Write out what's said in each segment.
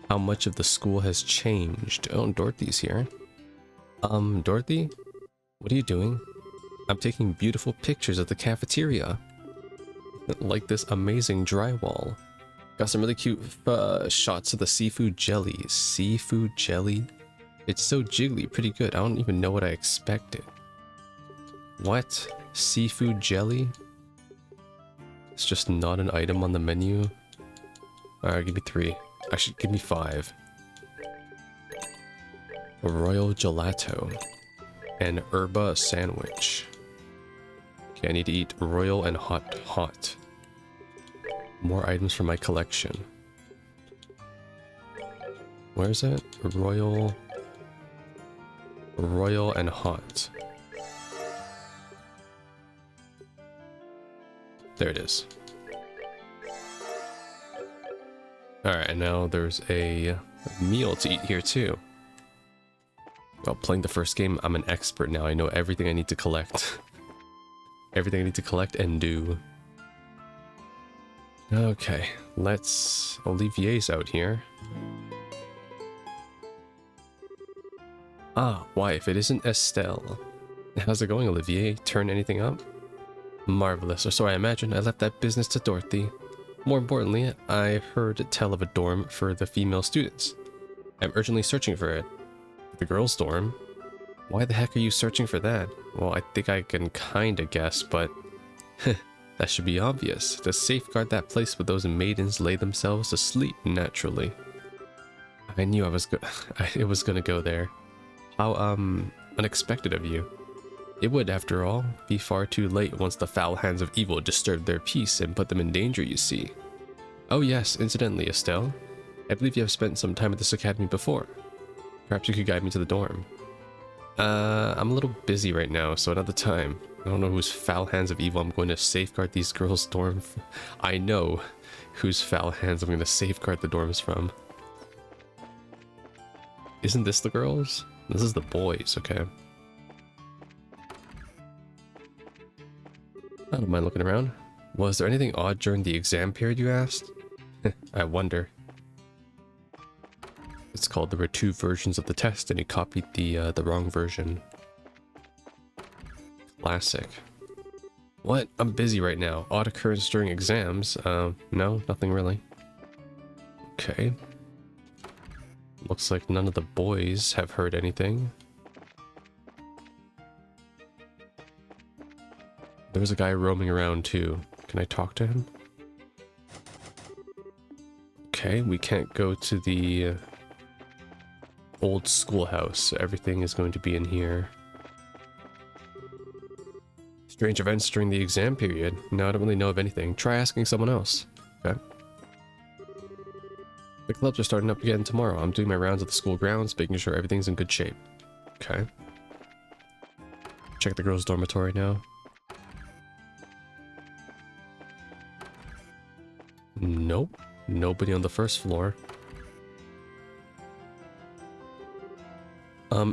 how much of the school has changed. Oh, Dorothy's here. Dorothy? What are you doing? I'm taking beautiful pictures of the cafeteria. Like this amazing drywall. Got some really cute shots of the seafood jelly. Seafood jelly? It's so jiggly, pretty good. I don't even know what I expected. What? Seafood jelly? It's just not an item on the menu. Alright, give me 3. Actually, give me 5. A royal gelato. An herba sandwich. Okay, I need to eat royal and hot. More items from my collection. Where is it? Royal and hot. There it is. Alright, and now there's a meal to eat here too. Well, playing the first game, I'm an expert now. I know everything I need to collect. Everything I need to collect and do. Okay, let's... Olivier's out here. Ah, wife, it isn't Estelle. How's it going, Olivier? Turn anything up? Marvelous, or so I imagine. I left that business to Dorothy. More importantly, I heard tell of a dorm for the female students. I'm urgently searching for it. The girls' dorm? Why the heck are you searching for that? Well, I think I can kinda guess, but... that should be obvious. To safeguard that place where those maidens lay themselves to sleep, naturally. I knew it was gonna go there. How, unexpected of you. It would, after all, be far too late once the foul hands of evil disturbed their peace and put them in danger, you see. Oh yes, incidentally, Estelle. I believe you have spent some time at this academy before. Perhaps you could guide me to the dorm. I'm a little busy right now, so another time. I don't know whose foul hands of evil I'm going to safeguard these girls' dorm. I know whose foul hands I'm going to safeguard the dorms from. Isn't this the girls? This is the boys, okay. I don't mind looking around. Was there anything odd during the exam period, you asked? I wonder. It's called there were 2 versions of the test and he copied the wrong version. Classic. What? I'm busy right now. Odd occurrence during exams? No, nothing really. Okay. Looks like none of the boys have heard anything. There was a guy roaming around too. Can I talk to him? Okay, we can't go to the old schoolhouse. Everything is going to be in here. Strange events during the exam period. No, I don't really know of anything. Try asking someone else. Okay. The clubs are starting up again tomorrow. I'm doing my rounds at the school grounds, making sure everything's in good shape. Okay. Check the girls' dormitory now. Nope. Nobody on the first floor.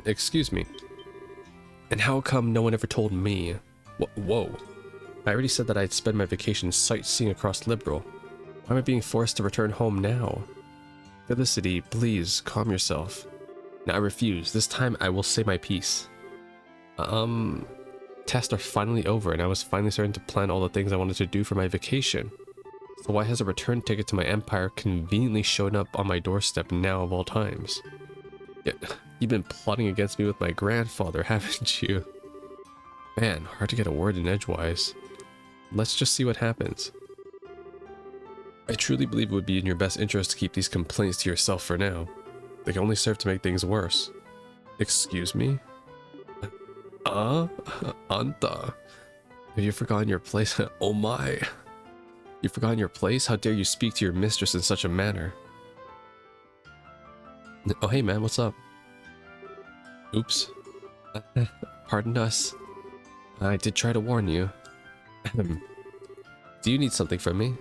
Excuse me. And how come no one ever told me? Whoa. I already said that I'd spend my vacation sightseeing across Liberal. Why am I being forced to return home now? Felicity, please, calm yourself. Now I refuse. This time I will say my piece. Tests are finally over and I was finally starting to plan all the things I wanted to do for my vacation. So why has a return ticket to my empire conveniently shown up on my doorstep now of all times? Yeah, you've been plotting against me with my grandfather, haven't you? Man, hard to get a word in edgewise. Let's just see what happens. I truly believe it would be in your best interest to keep these complaints to yourself for now. They can only serve to make things worse. Excuse me? Anta. Have you forgotten your place? Oh my. You've forgotten your place? How dare you speak to your mistress in such a manner? Oh hey man, what's up? Oops. Pardon us. I did try to warn you. Do you need something from me?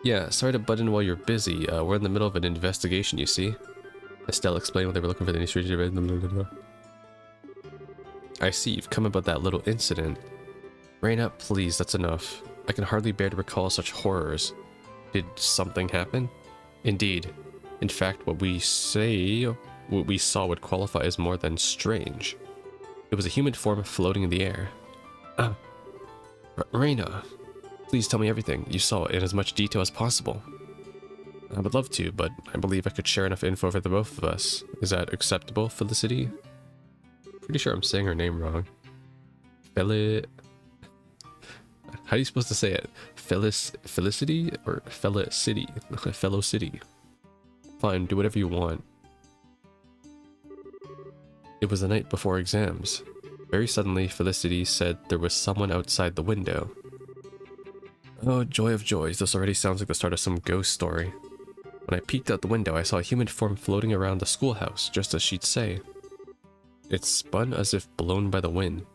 Yeah, sorry to butt in while you're busy. We're in the middle of an investigation, you see. Estelle explained what they were looking for the stranger. I see, you've come about that little incident. Raina, please, that's enough. I can hardly bear to recall such horrors. Did something happen? Indeed. In fact, what we saw would qualify as more than strange. It was a human form floating in the air. Reina, please tell me everything you saw in as much detail as possible. I would love to, but I believe I could share enough info for the both of us. Is that acceptable, Felicity? Pretty sure I'm saying her name wrong. How are you supposed to say it? Felicity or Felicity? Fellow City. Fine, do whatever you want. It was the night before exams. Very suddenly, Felicity said there was someone outside the window. Oh, joy of joys, this already sounds like the start of some ghost story. When I peeked out the window, I saw a human form floating around the schoolhouse, just as she'd say. It spun as if blown by the wind.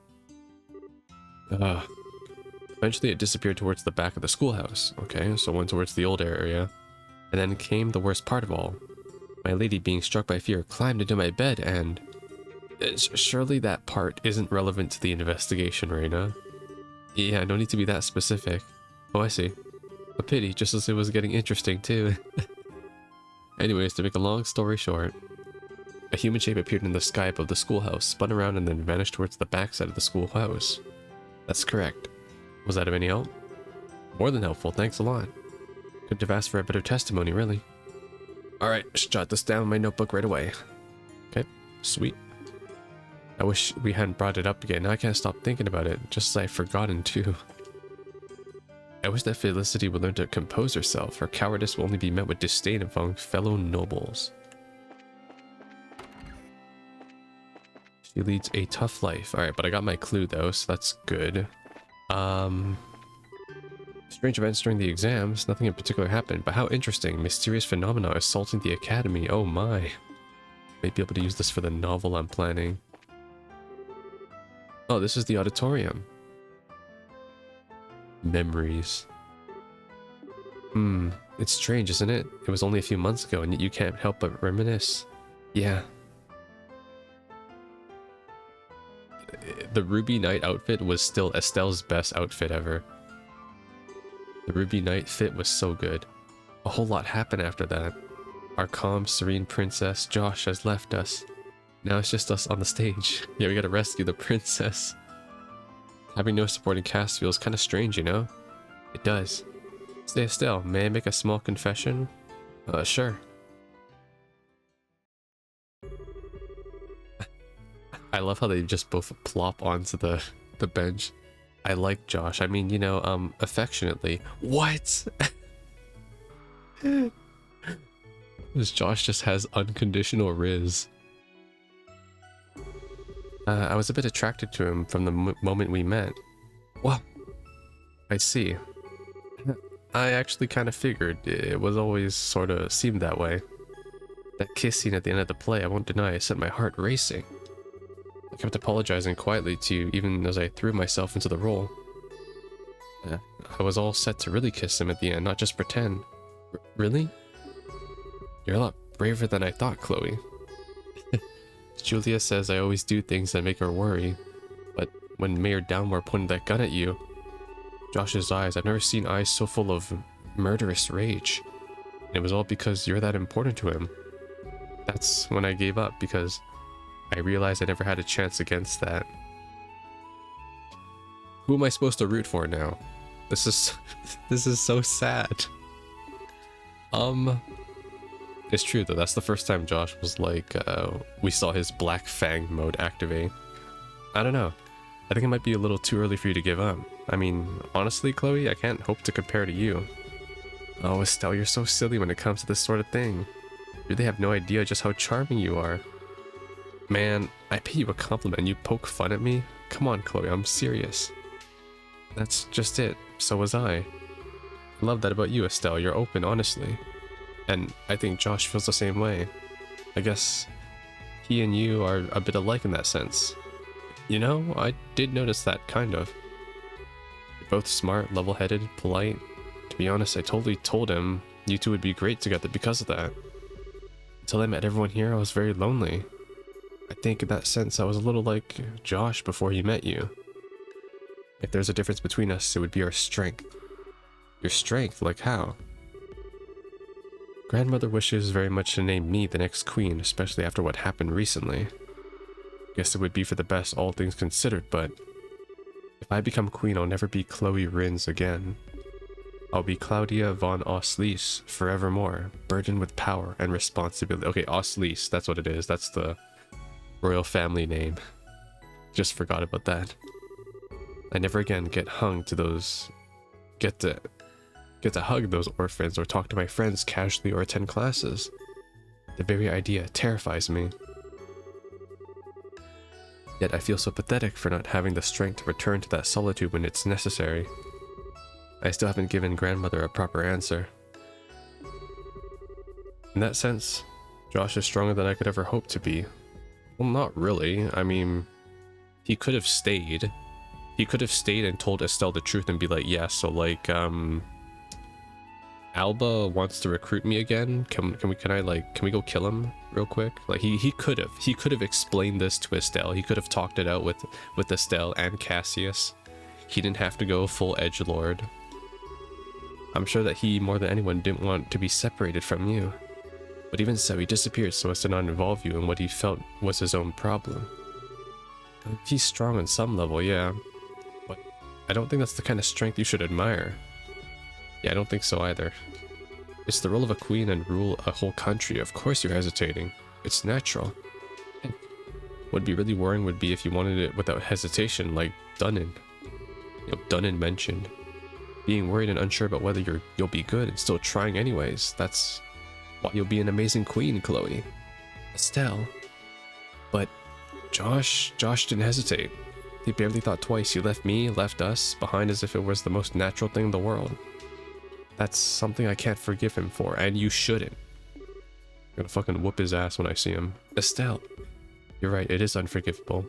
Eventually it disappeared towards the back of the schoolhouse. Okay, so went towards the old area. And then came the worst part of all. My lady, being struck by fear, climbed into my bed and... Surely that part isn't relevant to the investigation, Reina. Yeah, no need to be that specific. Oh, I see. A pity, just as it was getting interesting too. Anyways, to make a long story short, a human shape appeared in the sky above the schoolhouse, spun around and then vanished towards the backside of the schoolhouse. That's correct. Was that of any help? More than helpful, thanks a lot. Couldn't have asked for a better testimony, really. Alright, jot this down in my notebook right away. Okay, sweet. I wish we hadn't brought it up again. Now I can't stop thinking about it, just as I've forgotten too. I wish that Felicity would learn to compose herself. Her cowardice will only be met with disdain among fellow nobles. She leads a tough life. Alright, but I got my clue though, so that's good. Strange events during the exams. Nothing in particular happened, but how interesting. Mysterious phenomena assaulting the academy. Oh my. Might be able to use this for the novel I'm planning. Oh, this is the auditorium. Memories. It's strange, isn't it? It was only a few months ago, and yet you can't help but reminisce. Yeah. The Ruby Knight outfit was still Estelle's best outfit ever. The Ruby Knight fit was so good. A whole lot happened after that. Our calm, serene princess, Josh, has left us. Now it's just us on the stage. Yeah, we gotta rescue the princess. Having no supporting cast feels kind of strange, you know? It does. Stay still. May I make a small confession? Sure. I love how they just both plop onto the bench. I like Josh. I mean, you know, affectionately. What? This Josh just has unconditional riz. I was a bit attracted to him from the moment we met. Well, I see. I actually kind of figured it was always sort of seemed that way. That kiss scene at the end of the play, I won't deny, set my heart racing. I kept apologizing quietly to you even as I threw myself into the role. I was all set to really kiss him at the end, not just pretend. Really? You're a lot braver than I thought, Chloe. Julia says I always do things that make her worry, but when Mayor Downmore pointed that gun at you, Josh's eyes, I've never seen eyes so full of murderous rage. And it was all because you're that important to him. That's when I gave up, because I realized I never had a chance against that. Who am I supposed to root for now? This is so sad. It's true though, that's the first time Josh was like, we saw his Black Fang mode activate. I don't know. I think it might be a little too early for you to give up. I mean, honestly, Chloe, I can't hope to compare to you. Oh, Estelle, you're so silly when it comes to this sort of thing. You really have no idea just how charming you are. Man, I pay you a compliment and you poke fun at me? Come on, Chloe, I'm serious. That's just it. So was I. I love that about you, Estelle. You're open, honestly. And I think Josh feels the same way. I guess he and you are a bit alike in that sense. You know, I did notice that, kind of. You're both smart, level-headed, polite. To be honest, I totally told him you two would be great together because of that. Until I met everyone here, I was very lonely. I think in that sense I was a little like Josh before he met you. If there's a difference between us, it would be our strength. Your strength? Like how? Grandmother wishes very much to name me the next queen, especially after what happened recently. Guess it would be for the best, all things considered, but if I become queen, I'll never be Chloe Rins again. I'll be Claudia von Oslies forevermore, burdened with power and responsibility. Okay, Oslies, that's what it is. That's the royal family name. Just forgot about that. I never again get to hug those orphans or talk to my friends casually or attend classes. The very idea terrifies me. Yet I feel so pathetic for not having the strength to return to that solitude when it's necessary. I still haven't given grandmother a proper answer. In that sense, Josh is stronger than I could ever hope to be. Well, not really. I mean, he could have stayed. He could have stayed and told Estelle the truth and be like, yeah, so like, Alba wants to recruit me again. Can we go kill him real quick? Like he could have explained this to Estelle. He could have talked it out with Estelle and Cassius. He didn't have to go full edgelord. I'm sure that he, more than anyone, didn't want to be separated from you. But even so, he disappeared so as to not involve you in what he felt was his own problem. He's strong on some level, yeah. But I don't think that's the kind of strength you should admire. Yeah, I don't think so either. It's the role of a queen and rule a whole country. Of course you're hesitating. It's natural. What'd be really worrying would be if you wanted it without hesitation, like Dunnan. Dunnan mentioned. Being worried and unsure about whether you'll be good and still trying anyways. That's why you'll be an amazing queen, Chloe. Estelle. But Josh didn't hesitate. He barely thought twice. He left me, left us, behind as if it was the most natural thing in the world. That's something I can't forgive him for, and you shouldn't. I'm gonna fucking whoop his ass when I see him. Estelle. You're right, it is unforgivable.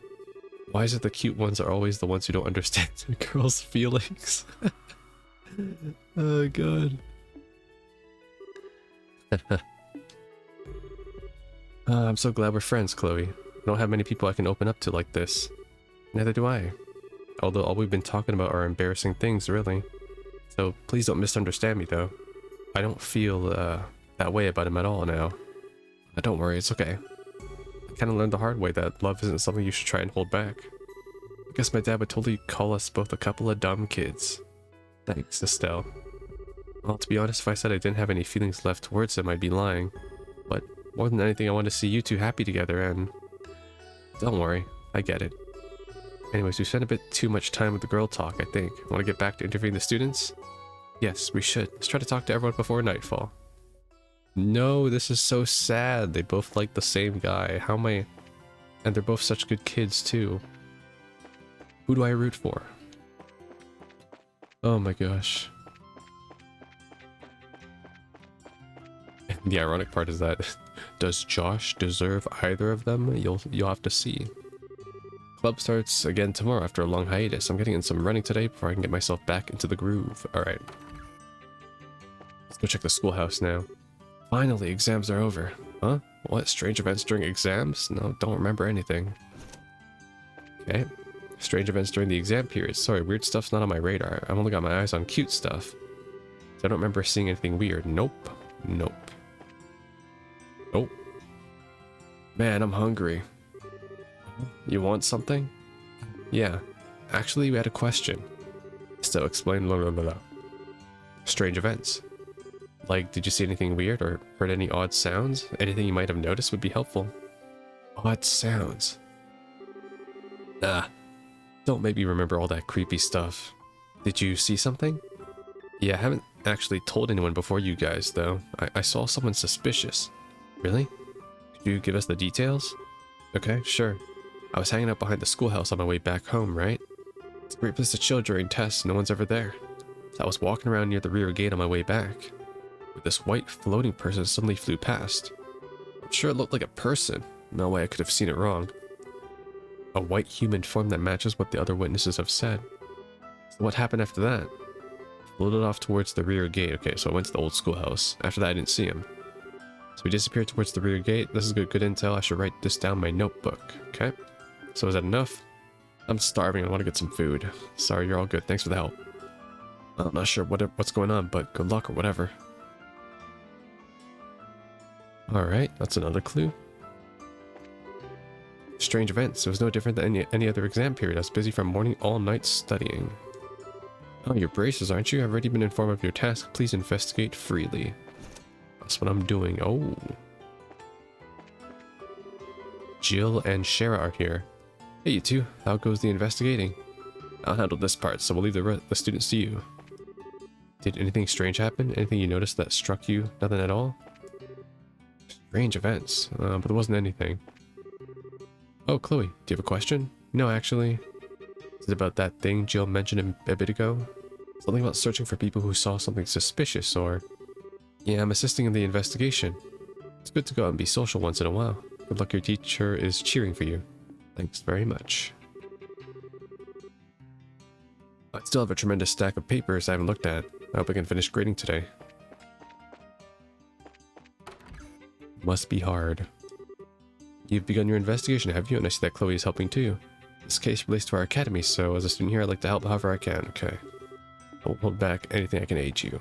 Why is it the cute ones are always the ones who don't understand the girls' feelings? Oh god. I'm so glad we're friends, Chloe. I don't have many people I can open up to like this. Neither do I. Although all we've been talking about are embarrassing things, really. So please don't misunderstand me, though. I don't feel that way about him at all now. But don't worry, it's okay. I kind of learned the hard way that love isn't something you should try and hold back. I guess my dad would totally call us both a couple of dumb kids. Thanks, Estelle. Well, to be honest, if I said I didn't have any feelings left towards him, I'd be lying. But more than anything, I want to see you two happy together, and don't worry, I get it. Anyways, we spent a bit too much time with the girl talk, I think. Want to get back to interviewing the students? Yes, we should. Let's try to talk to everyone before nightfall. No, this is so sad. They both like the same guy. How am I... And they're both such good kids, too. Who do I root for? Oh my gosh. The ironic part is that, does Josh deserve either of them? You'll have to see. Club starts again tomorrow after a long hiatus. I'm getting in some running today before I can get myself back into the groove. Alright. Let's go check the schoolhouse now. Finally, exams are over. Huh? What? Strange events during exams? No, don't remember anything. Okay. Strange events during the exam period. Sorry, weird stuff's not on my radar. I've only got my eyes on cute stuff. So I don't remember seeing anything weird. Nope. Nope. Nope. Man, I'm hungry. You want something? Yeah. Actually, we had a question. So explain blah blah blah. Strange events. Like, did you see anything weird or heard any odd sounds? Anything you might have noticed would be helpful. Odd sounds. Don't make me remember all that creepy stuff. Did you see something? Yeah, I haven't actually told anyone before you guys, though. I saw someone suspicious. Really? Could you give us the details? Okay, sure. I was hanging out behind the schoolhouse on my way back home, right? It's a great place to chill during tests, no one's ever there. So I was walking around near the rear gate on my way back. But this white floating person suddenly flew past. I'm sure it looked like a person. No way I could have seen it wrong. A white human form that matches what the other witnesses have said. So what happened after that? Floated off towards the rear gate. Okay, so I went to the old schoolhouse. After that I didn't see him. So he disappeared towards the rear gate. This is good intel. I should write this down in my notebook. Okay. So is that enough? I'm starving. I want to get some food. Sorry, you're all good. Thanks for the help. I'm not sure what's going on, but good luck or whatever. Alright, that's another clue. Strange events. It was no different than any other exam period. I was busy from morning all night studying. Oh, you're braces, aren't you? I've already been informed of your task. Please investigate freely. That's what I'm doing. Oh. Jill and Shara are here. Hey, you two. How goes the investigating? I'll handle this part, so we'll leave the students to you. Did anything strange happen? Anything you noticed that struck you? Nothing at all? Strange events. But there wasn't anything. Oh, Chloe, do you have a question? No, actually. Is it about that thing Jill mentioned a bit ago? Something about searching for people who saw something suspicious, or... Yeah, I'm assisting in the investigation. It's good to go out and be social once in a while. Good luck, your teacher is cheering for you. Thanks very much. I still have a tremendous stack of papers I haven't looked at. I hope I can finish grading today. Must be hard. You've begun your investigation, have you? And I see that Chloe is helping too. This case relates to our academy, so as a student here, I'd like to help however I can. Okay. I won't hold back anything I can aid you.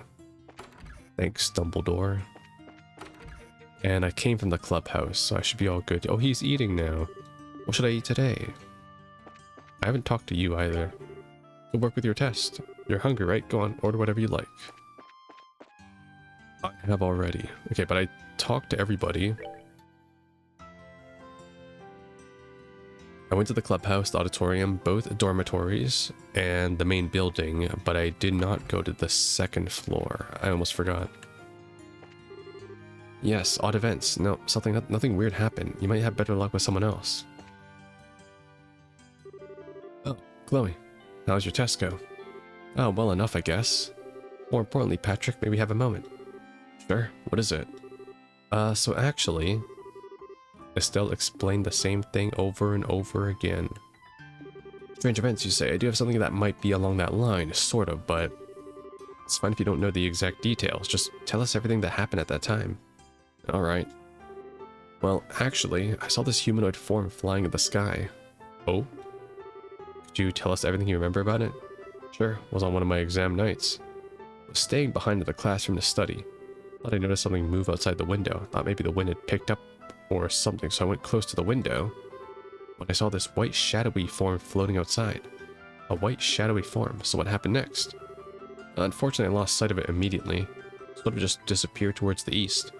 Thanks, Dumbledore. And I came from the clubhouse, so I should be all good. Oh, he's eating now. What should I eat today? I haven't talked to you either. Good work with your test. You're hungry, right? Go on, order whatever you like. I have already. Okay, but I talked to everybody. I went to the clubhouse, the auditorium, both dormitories, and the main building, but I did not go to the second floor. I almost forgot. Yes, odd events. No, nothing weird happened. You might have better luck with someone else. Oh, Chloe, how's your test go? Oh, well enough, I guess. More importantly, Patrick, may we have a moment? Sure, what is it? So actually... Estelle explained the same thing over and over again. Strange events, you say. I do have something that might be along that line, sort of, but it's fine if you don't know the exact details. Just tell us everything that happened at that time. Alright. Well, actually, I saw this humanoid form flying in the sky. Oh? Could you tell us everything you remember about it? Sure, it was on one of my exam nights. I was staying behind in the classroom to study. Thought I noticed something move outside the window. Thought maybe the wind had picked up or something, so I went close to the window when I saw this white shadowy form floating outside. A white shadowy form. So what happened next? Unfortunately, I lost sight of it immediately. Sort of just disappeared towards the east.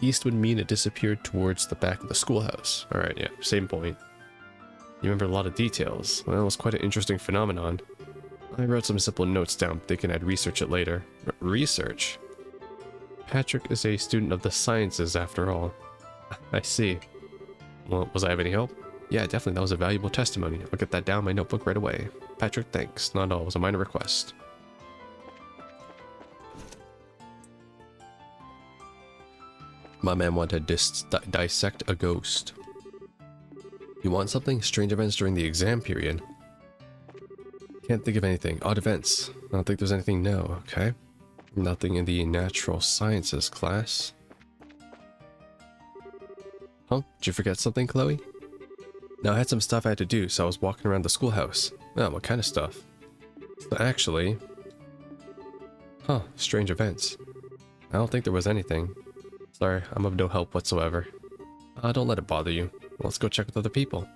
East would mean it disappeared towards the back of the schoolhouse. Alright, yeah, same point. You remember a lot of details. Well, it was quite an interesting phenomenon. I wrote some simple notes down, thinking I'd research it later. Research? Patrick is a student of the sciences, after all. I see. Well, was I of any help? Yeah, definitely. That was a valuable testimony. I'll get that down in my notebook right away. Patrick, thanks. Not at all. It was a minor request. My man wanted to dissect a ghost. You want something? Strange events during the exam period? Can't think of anything. Odd events. I don't think there's anything, no. Okay. Nothing in the natural sciences class. Huh? Did you forget something, Chloe? No, I had some stuff I had to do, so I was walking around the schoolhouse. Oh, what kind of stuff? So actually... Huh, strange events. I don't think there was anything. Sorry, I'm of no help whatsoever. Don't let it bother you. Let's go check with other people.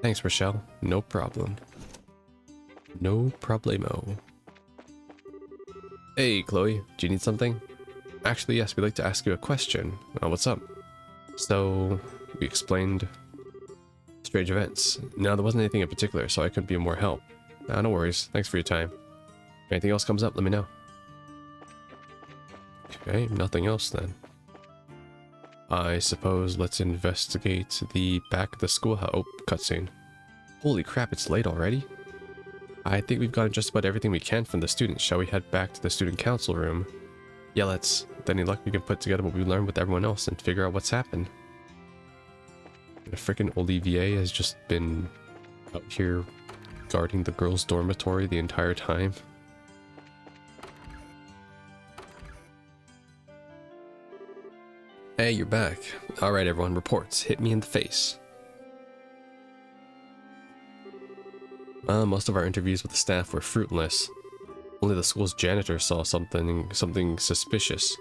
Thanks, Rochelle. No problem. No problemo. Hey, Chloe, do you need something? Actually, yes, we'd like to ask you a question. What's up? So, we explained strange events. No, there wasn't anything in particular, so I couldn't be of more help. No worries. Thanks for your time. If anything else comes up, let me know. Okay, nothing else then. I suppose let's investigate the back of the schoolhouse. Oh, cutscene. Holy crap, it's late already? I think we've gotten just about everything we can from the students. Shall we head back to the student council room? Yeah, let's. With any luck, we can put together what we learned with everyone else and figure out what's happened. The frickin' Olivier has just been out here guarding the girls' dormitory the entire time. Hey, you're back. Alright everyone, reports. Hit me in the face. Most of our interviews with the staff were fruitless. Only the school's janitor saw something suspicious.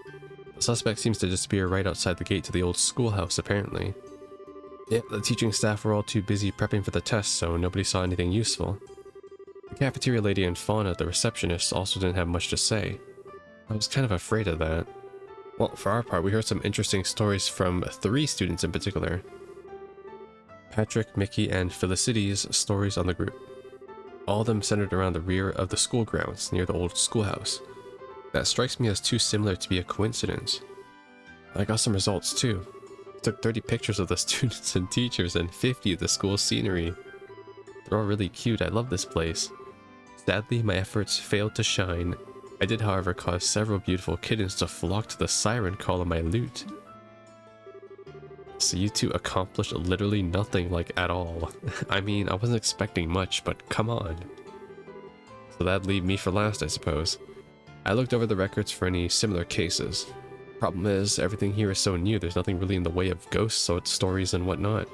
The suspect seems to disappear right outside the gate to the old schoolhouse, apparently. Yeah, the teaching staff were all too busy prepping for the test, so nobody saw anything useful. The cafeteria lady and Fauna, the receptionist, also didn't have much to say. I was kind of afraid of that. Well, for our part, we heard some interesting stories from 3 students in particular. Patrick, Mickey, and Felicity's stories on the group. All of them centered around the rear of the school grounds near the old schoolhouse. That strikes me as too similar to be a coincidence. I got some results too. I took 30 pictures of the students and teachers and 50 of the school scenery. They're all really cute. I love this place. Sadly, my efforts failed to shine. I did, however, cause several beautiful kittens to flock to the siren call of my loot. So you two accomplished literally nothing, like, at all. I mean, I wasn't expecting much, but come on. So that'd leave me for last, I suppose. I looked over the records for any similar cases. Problem is, everything here is so new, there's nothing really in the way of ghosts, so it's stories and whatnot.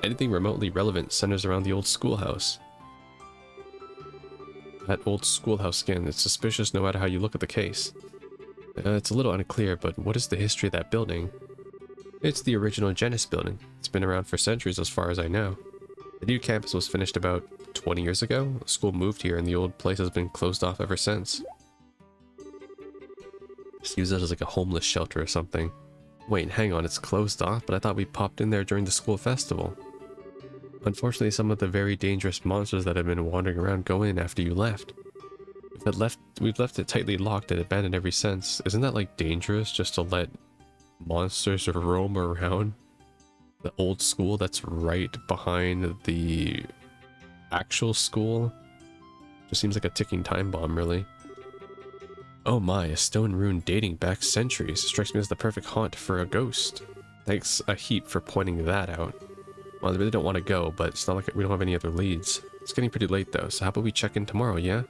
Anything remotely relevant centers around the old schoolhouse. That old schoolhouse again, it's suspicious no matter how you look at the case. It's a little unclear, but what is the history of that building? It's the original Jenis building. It's been around for centuries as far as I know. The new campus was finished about 20 years ago. The school moved here and the old place has been closed off ever since. Just use it as like a homeless shelter or something. Wait, hang on, it's closed off? But I thought we popped in there during the school festival. Unfortunately, some of the very dangerous monsters that have been wandering around go in after you left. We've left it tightly locked and abandoned ever since. Isn't that like dangerous just to let monsters roam around the old school that's right behind the actual school? Just seems like a ticking time bomb, really. Oh my, a stone ruin dating back centuries. Strikes me as the perfect haunt for a ghost. Thanks a heap for pointing that out. Well, I really don't want to go, but it's not like we don't have any other leads. It's getting pretty late though, so how about we check in tomorrow, yeah?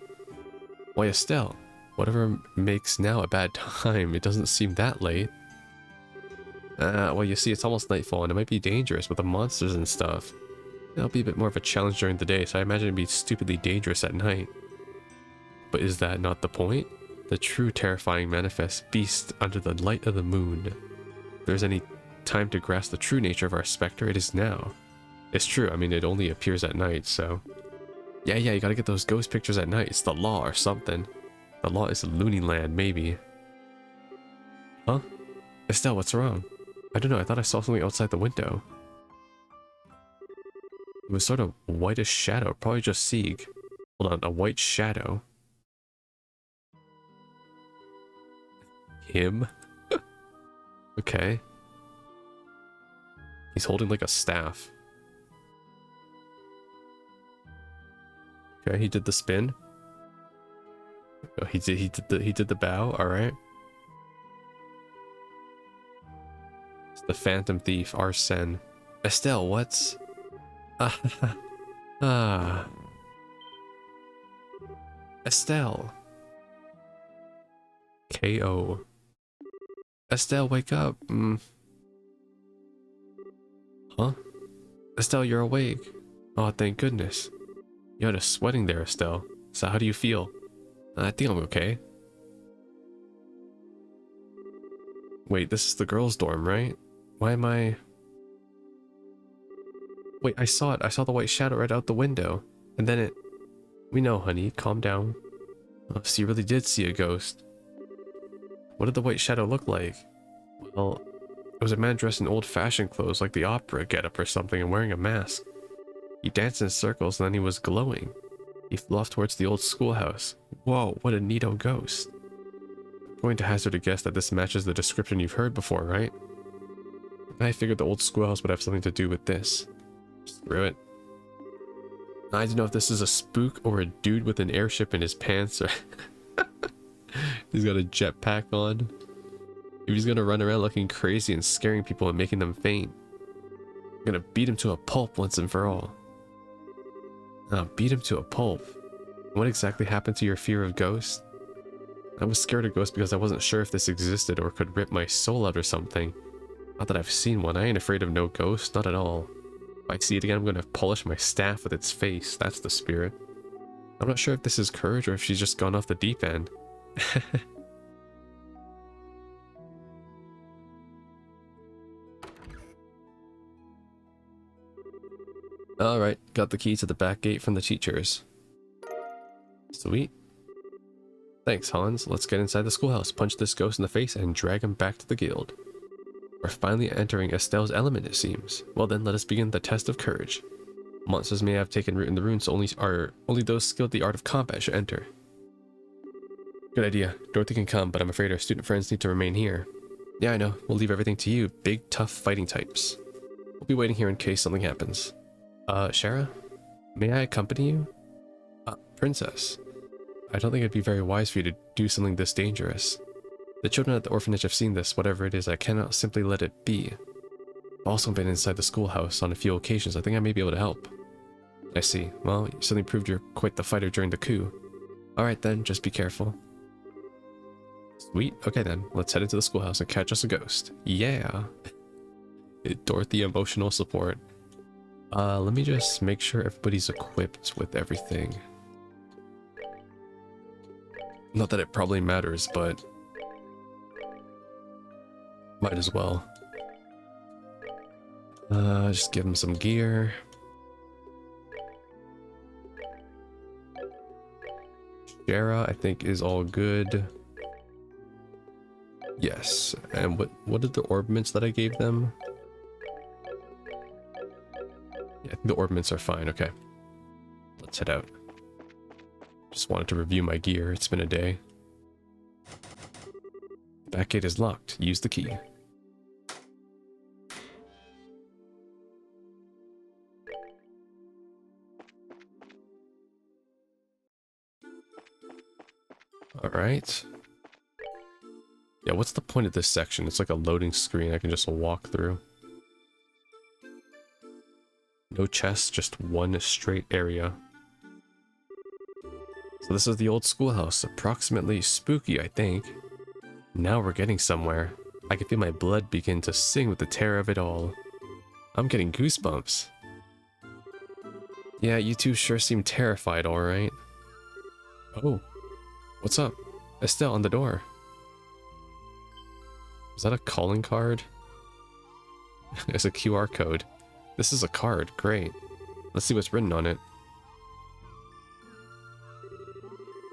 Why, Estelle? Whatever makes now a bad time, it doesn't seem that late. Well, you see, it's almost nightfall and it might be dangerous with the monsters and stuff. It'll be a bit more of a challenge during the day, so I imagine it'd be stupidly dangerous at night. But is that not the point? The true terrifying manifest beast under the light of the moon. If there's any time to grasp the true nature of our specter, it is now. It's true, I mean, it only appears at night, so... Yeah, you gotta get those ghost pictures at night. It's the law or something. The law is Looney Land, maybe. Huh? Estelle, what's wrong? I don't know, I thought I saw something outside the window. It was sort of whitish shadow, probably just Sieg. Hold on, a white shadow. Him? Okay. He's holding like a staff. Okay, he did the spin. Oh, he did the bow, alright. It's the Phantom Thief, Arsene. Estelle, what's... Estelle. KO. Estelle, wake up. Huh? Estelle, you're awake. Oh, thank goodness. You had a sweating there, Estelle. So how do you feel? I think I'm okay. Wait, this is the girls' dorm, right? Why am I... Wait, I saw it. I saw the white shadow right out the window. And then it... We know, honey. Calm down. Oh, so you really did see a ghost. What did the white shadow look like? Well, it was a man dressed in old-fashioned clothes like the opera getup or something and wearing a mask. He danced in circles and then he was glowing. He flew off towards the old schoolhouse. Whoa, what a neato ghost. I'm going to hazard a guess that this matches the description you've heard before, right? I figured the old schoolhouse would have something to do with this. Screw it. I don't know if this is a spook or a dude with an airship in his pants or... He's got a jetpack on. If he's gonna run around looking crazy and scaring people and making them faint. I'm gonna beat him to a pulp once and for all. Beat him to a pulp. What exactly happened to your fear of ghosts? I was scared of ghosts because I wasn't sure if this existed or could rip my soul out or something. Not that I've seen one, I ain't afraid of no ghosts, not at all. If I see it again, I'm gonna polish my staff with its face, that's the spirit. I'm not sure if this is courage or if she's just gone off the deep end. Alright, got the key to the back gate from the teachers. Sweet. Thanks, Hans. Let's get inside the schoolhouse, punch this ghost in the face, and drag him back to the guild. We're finally entering Estelle's element, it seems. Well then, let us begin the test of courage. Monsters may have taken root in the ruins, so only those skilled in the art of combat should enter. Good idea. Dorothy can come, but I'm afraid our student friends need to remain here. Yeah, I know. We'll leave everything to you, big, tough fighting types. We'll be waiting here in case something happens. Shara? May I accompany you? Princess. I don't think it'd be very wise for you to do something this dangerous. The children at the orphanage have seen this, whatever it is. I cannot simply let it be. I've also been inside the schoolhouse on a few occasions. I think I may be able to help. I see. Well, you suddenly proved you're quite the fighter during the coup. Alright then, just be careful. Sweet. Okay then, let's head into the schoolhouse and catch us a ghost. Yeah! Dorothy emotional support. Let me just make sure everybody's equipped with everything. Not that it probably matters, but might as well. Just give him some gear. Shara, I think, is all good. Yes. And what are the orbments that I gave them? Yeah, I think the orbments are fine. Okay. Let's head out. Just wanted to review my gear. It's been a day. The back gate is locked. Use the key. Alright. Yeah, what's the point of this section? It's like a loading screen I can just walk through. No chests, just one straight area. So this is the old schoolhouse, approximately spooky, I think. Now we're getting somewhere. I can feel my blood begin to sing with the terror of it all. I'm getting goosebumps. Yeah, you two sure seem terrified, alright. Oh, what's up? Estelle on the door. Is that a calling card? It's a QR code. This is a card, great. Let's see what's written on it.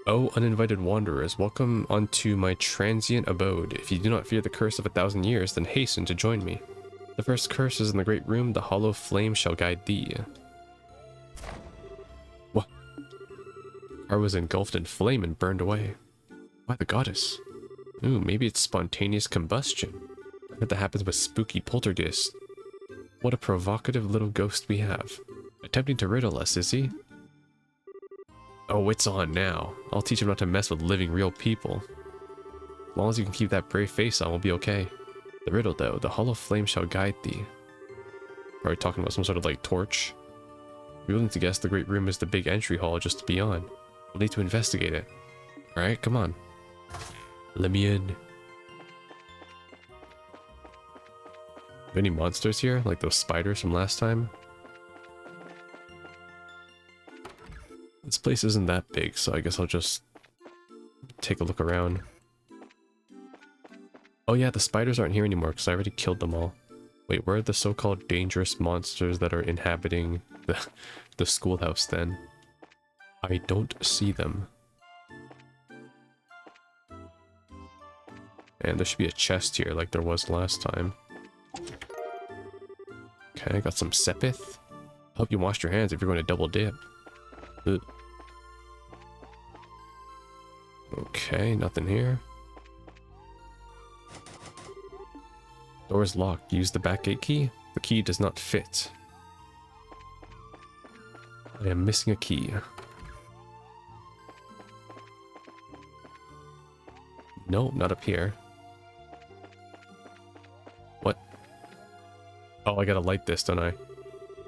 Oh, uninvited wanderers, welcome onto my transient abode. If you do not fear the curse of 1,000 years, then hasten to join me. The first curse is in the great room, the hollow flame shall guide thee. What? I was engulfed in flame and burned away. By the goddess. Ooh, maybe it's spontaneous combustion. I heard that happens with spooky poltergeists. What a provocative little ghost we have. Attempting to riddle us, is he? Oh, it's on now. I'll teach him not to mess with living real people. As long as you can keep that brave face on, we'll be okay. The riddle, though, the hollow flame shall guide thee. Are we talking about some sort of, like, torch? We're willing to guess the great room is the big entry hall just beyond. We'll need to investigate it. Alright, come on. Let me in. Any monsters here? Like those spiders from last time? This place isn't that big, so I guess I'll just take a look around. Oh yeah, the spiders aren't here anymore because I already killed them all. Wait, where are the so-called dangerous monsters that are inhabiting the schoolhouse then? I don't see them. And there should be a chest here like there was last time. Okay, I got some Sepith. Hope you washed your hands if you're going to double dip. Ugh. Okay, nothing here. Door's locked. Use the back gate key. The key does not fit. I am missing a key. No, not up here. What? Oh, I gotta light this, don't I?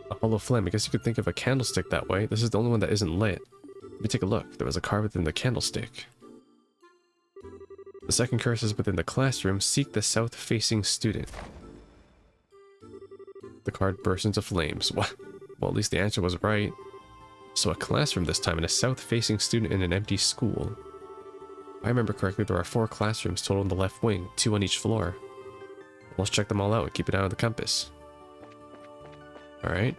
A hollow flame. I guess you could think of a candlestick that way. This is the only one that isn't lit. Let me take a look. There was a card within the candlestick. The second curse is within the classroom. Seek the south-facing student. The card bursts into flames. What? Well, at least the answer was right. So a classroom this time, and a south-facing student in an empty school. If I remember correctly, there are 4 classrooms total in the left wing, 2 on each floor. Let's check them all out and keep an eye on the compass. Alright.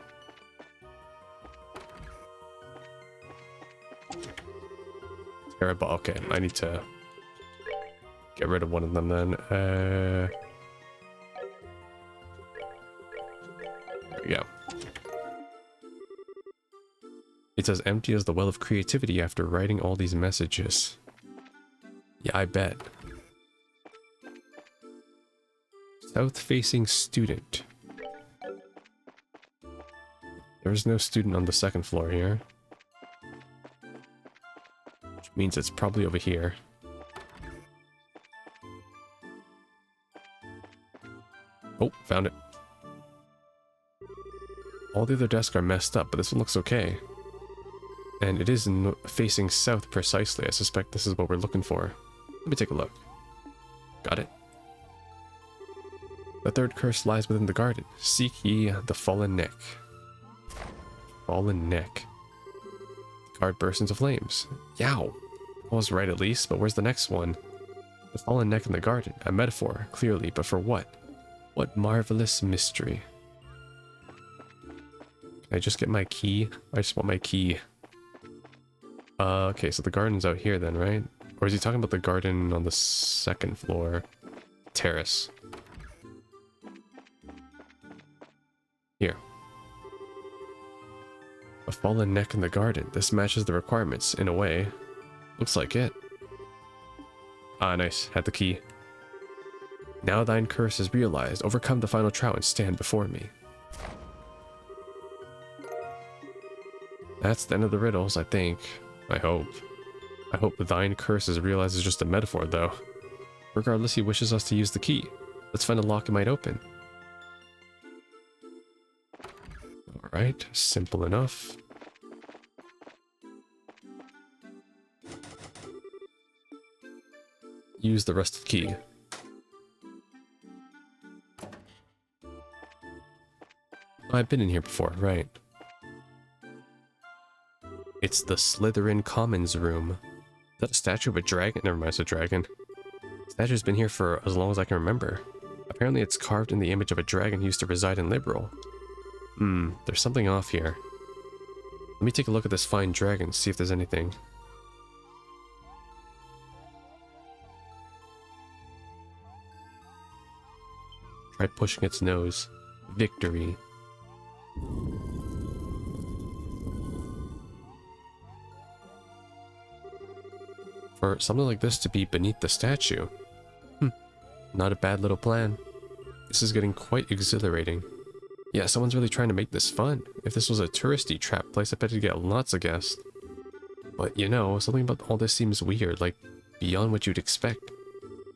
Terrible. Okay, I need to get rid of one of them then. There we go. It's as empty as the well of creativity after writing all these messages. Yeah, I bet. South-facing student. There's no student on the second floor here. Which means it's probably over here. Oh, found it. All the other desks are messed up, but this one looks okay. And it is facing south precisely. I suspect this is what we're looking for. Let me take a look. Got it. The third curse lies within the garden. Seek ye the fallen neck. Fallen neck. The card bursts into flames. Yow! I was right at least, but where's the next one? The fallen neck in the garden. A metaphor, clearly, but for what? What marvelous mystery. Can I just get my key? I just want my key. Okay, so the garden's out here then, right? Or is he talking about the garden on the second floor? Terrace. Here. A fallen neck in the garden. This matches the requirements, in a way. Looks like it. Ah, nice. Had the key. Now thine curse is realized. Overcome the final trial and stand before me. That's the end of the riddles, I think. I hope. I hope thine curse is realized is just a metaphor, though. Regardless, he wishes us to use the key. Let's find a lock it might open. Alright, simple enough. Use the rusted key. I've been in here before, right. It's the Slytherin Commons room. Is that a statue of a dragon? Never mind, it's a dragon. The statue's been here for as long as I can remember. Apparently it's carved in the image of a dragon who used to reside in Liberal. There's something off here. Let me take a look at this fine dragon, see if there's anything. Try pushing its nose. Victory. For something like this to be beneath the statue. Not a bad little plan. This is getting quite exhilarating. Yeah, someone's really trying to make this fun. If this was a touristy trap place, I bet you'd get lots of guests. But you know, something about all this seems weird, like beyond what you'd expect.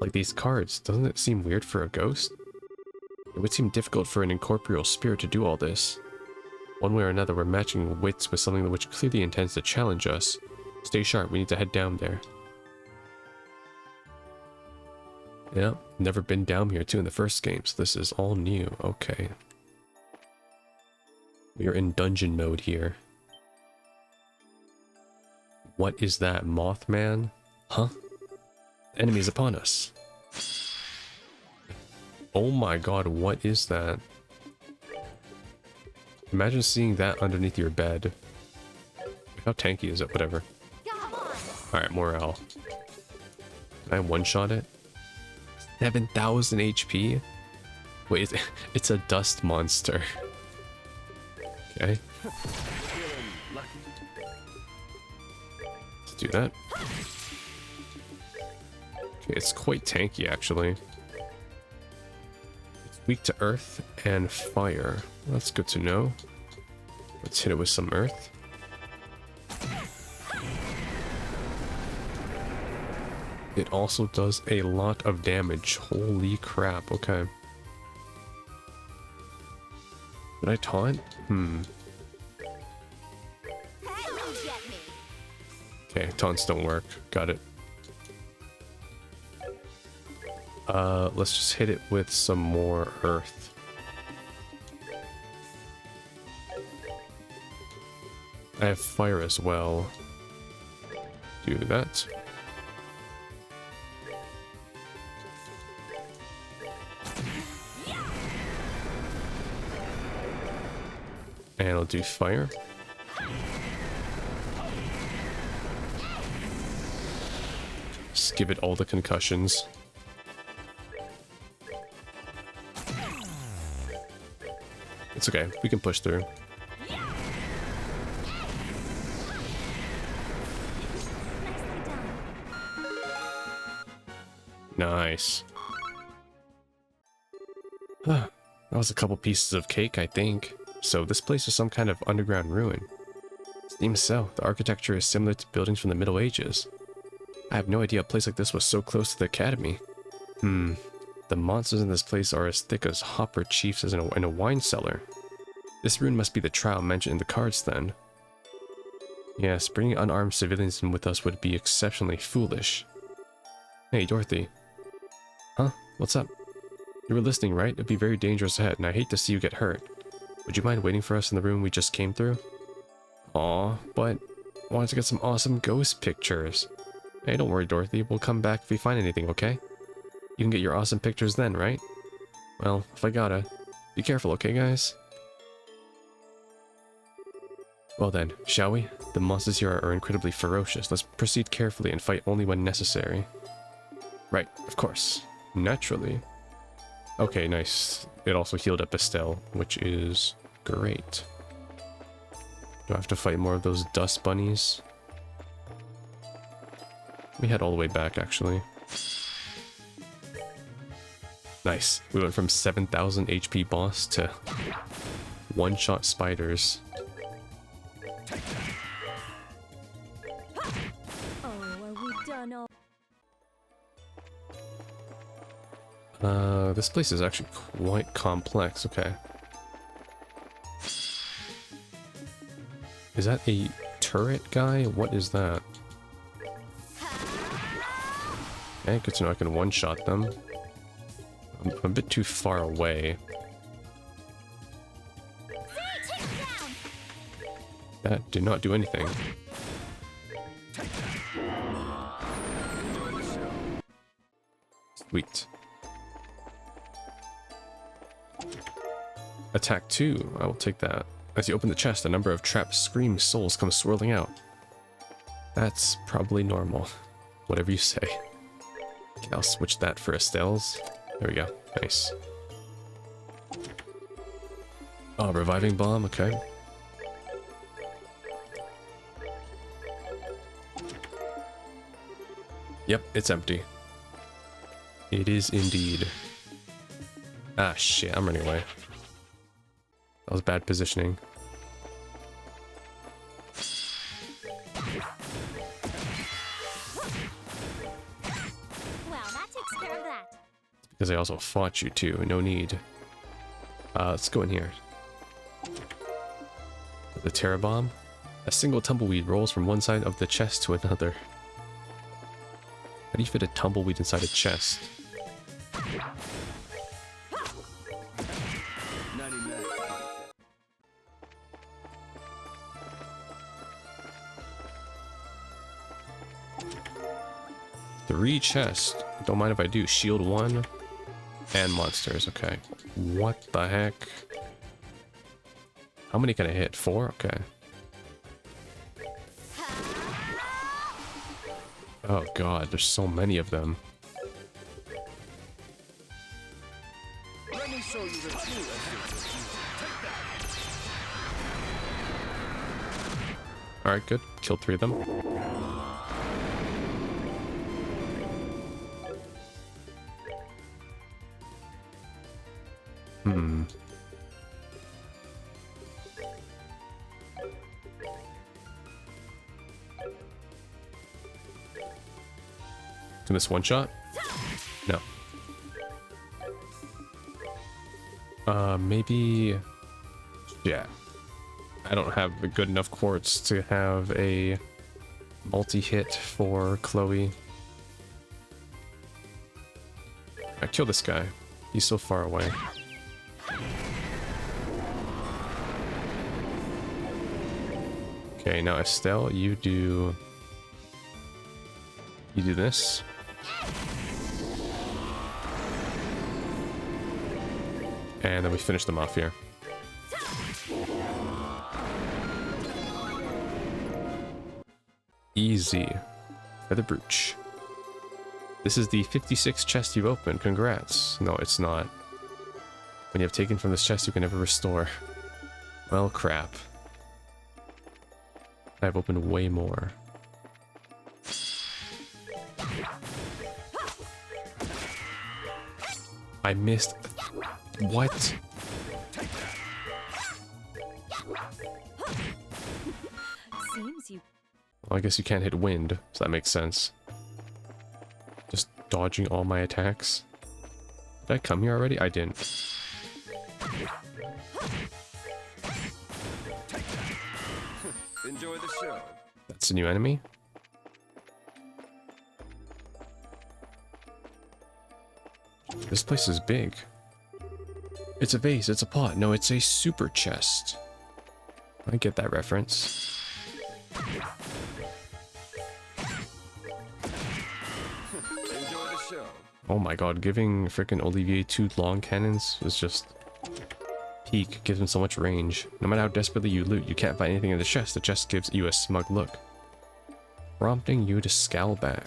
Like these cards, doesn't it seem weird for a ghost? It would seem difficult for an incorporeal spirit to do all this. One way or another, we're matching wits with something which clearly intends to challenge us. Stay sharp, we need to head down there. Yeah, never been down here too in the first game, so this is all new. Okay. We are in dungeon mode here. What is that, Mothman? Huh? Enemies upon us. Oh my god, what is that? Imagine seeing that underneath your bed. How tanky is it? Whatever. Alright, morale. Can I one-shot it? 7,000 HP? Wait, it's a dust monster. Okay. Let's do that. Okay, it's quite tanky actually. It's weak to earth and fire. That's good to know. Let's hit it with some earth. It also does a lot of damage. Holy crap, okay. Did I taunt? Okay, taunts don't work. Got it. Let's just hit it with some more earth. I have fire as well. Do that. And I'll do fire. give it all the concussions. It's okay, we can push through. Nice. That was a couple pieces of cake, I think. So this place is some kind of underground ruin. Seems so. The architecture is similar to buildings from the Middle Ages. I have no idea a place like this was so close to the academy. The monsters in this place are as thick as hopper chiefs as in a wine cellar. This ruin must be the trial mentioned in the cards then. Yes, bringing unarmed civilians in with us would be exceptionally foolish. Hey, Dorothy. Huh? What's up? You were listening, right? It'd be very dangerous ahead, and I hate to see you get hurt. Would you mind waiting for us in the room we just came through? Aw, but I wanted to get some awesome ghost pictures. Hey, don't worry, Dorothy. We'll come back if we find anything, okay? You can get your awesome pictures then, right? Well, if I gotta. Be careful, okay, guys? Well then, shall we? The monsters here are incredibly ferocious. Let's proceed carefully and fight only when necessary. Right, of course. Naturally. Okay, nice. It also healed up Estelle, which is great. Do I have to fight more of those dust bunnies? We head all the way back, actually. Nice. We went from 7,000 HP boss to one-shot spiders. This place is actually quite complex. Okay. Is that a turret guy? What is that? Okay, good to know I can one-shot them. I'm a bit too far away. That did not do anything. Sweet. Attack 2. I will take that. As you open the chest, a number of trapped scream souls come swirling out. That's probably normal. Whatever you say. Okay, I'll switch that for Estelle's. There we go. Nice. Oh, reviving bomb. Okay. Yep, it's empty. It is indeed. Ah, shit. I'm running away. That was bad positioning. Well, that takes care of that. Because I also fought you too. No need. Let's go in here. The Terra Bomb. A single tumbleweed rolls from one side of the chest to another. How do you fit a tumbleweed inside a chest? Three chests. Don't mind if I do. Shield 1 and monsters. Okay. What the heck? How many can I hit? 4? Okay. Oh god, there's so many of them. Let me show you the true Alright, good. Killed 3 of them. Can this one shot? No. Maybe... Yeah. I don't have a good enough quartz to have a multi-hit for Chloe. I kill this guy. He's so far away. Okay, now Estelle, you do this. And then we finish them off here. Easy. Feather brooch. This is the 56th chest you've opened. Congrats. No, it's not. When you have taken from this chest, you can never restore. Well, crap. I've opened way more. I missed... What? Seems you. Well, I guess you can't hit wind, so that makes sense. Just dodging all my attacks. Did I come here already? I didn't. Enjoy the show. That's a new enemy? This place is big. It's a vase, it's a pot. No, it's a super chest. I get that reference. Enjoy the show. Oh my god, giving frickin' Olivier 2 long cannons is just peak. Gives him so much range. No matter how desperately you loot, you can't find anything in the chest. The chest gives you a smug look, prompting you to scowl back.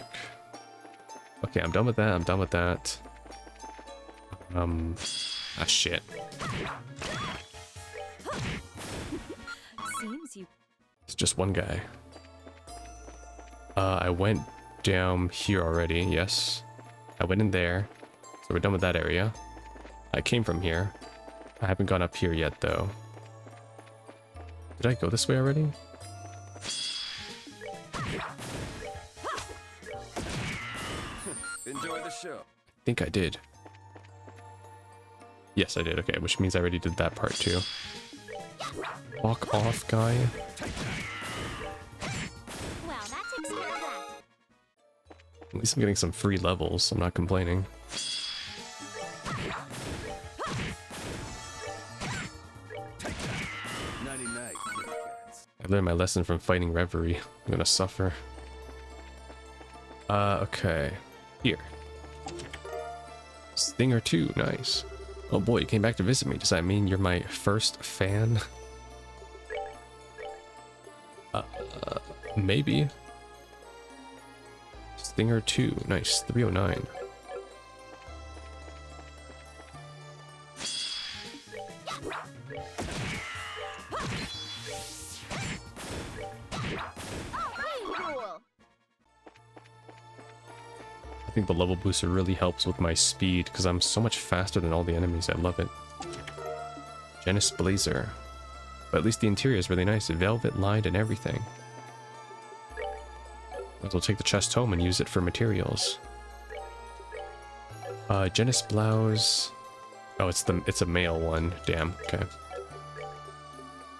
Okay, I'm done with that. I'm done with that. Ah, shit. Seems you. It's just one guy. I went down here already, yes. I went in there. So we're done with that area. I came from here. I haven't gone up here yet, though. Did I go this way already? Enjoy the show. I think I did. Yes, I did. Okay, which means I already did that part, too. Walk off, guy. Well, that takes care of that. At least I'm getting some free levels. I'm not complaining. Nighty-night, kitty cats. I learned my lesson from fighting Reverie. I'm gonna suffer. Okay. Here. Stinger 2, nice. Oh boy, you came back to visit me. Does that mean you're my first fan? Maybe. Stinger 2, nice. 309. Cool. I think the level booster really helps with my speed because I'm so much faster than all the enemies. I love it. Jenis Blazer. But at least the interior is really nice. Velvet lined and everything. Might as well take the chest home and use it for materials. Jenis blouse. Oh, it's a male one. Damn. Okay.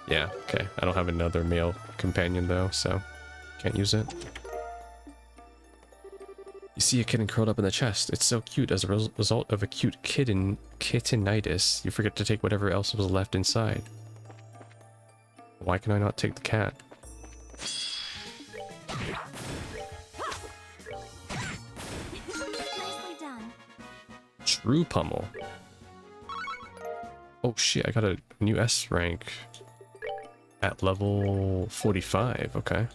Yeah. Okay. I don't have another male companion though, so can't use it. You see a kitten curled up in the chest. It's so cute. As a result of acute kittenitis, you forget to take whatever else was left inside. Why can I not take the cat? Nicely done. True pummel. Oh shit, I got a new S rank at level 45. Okay.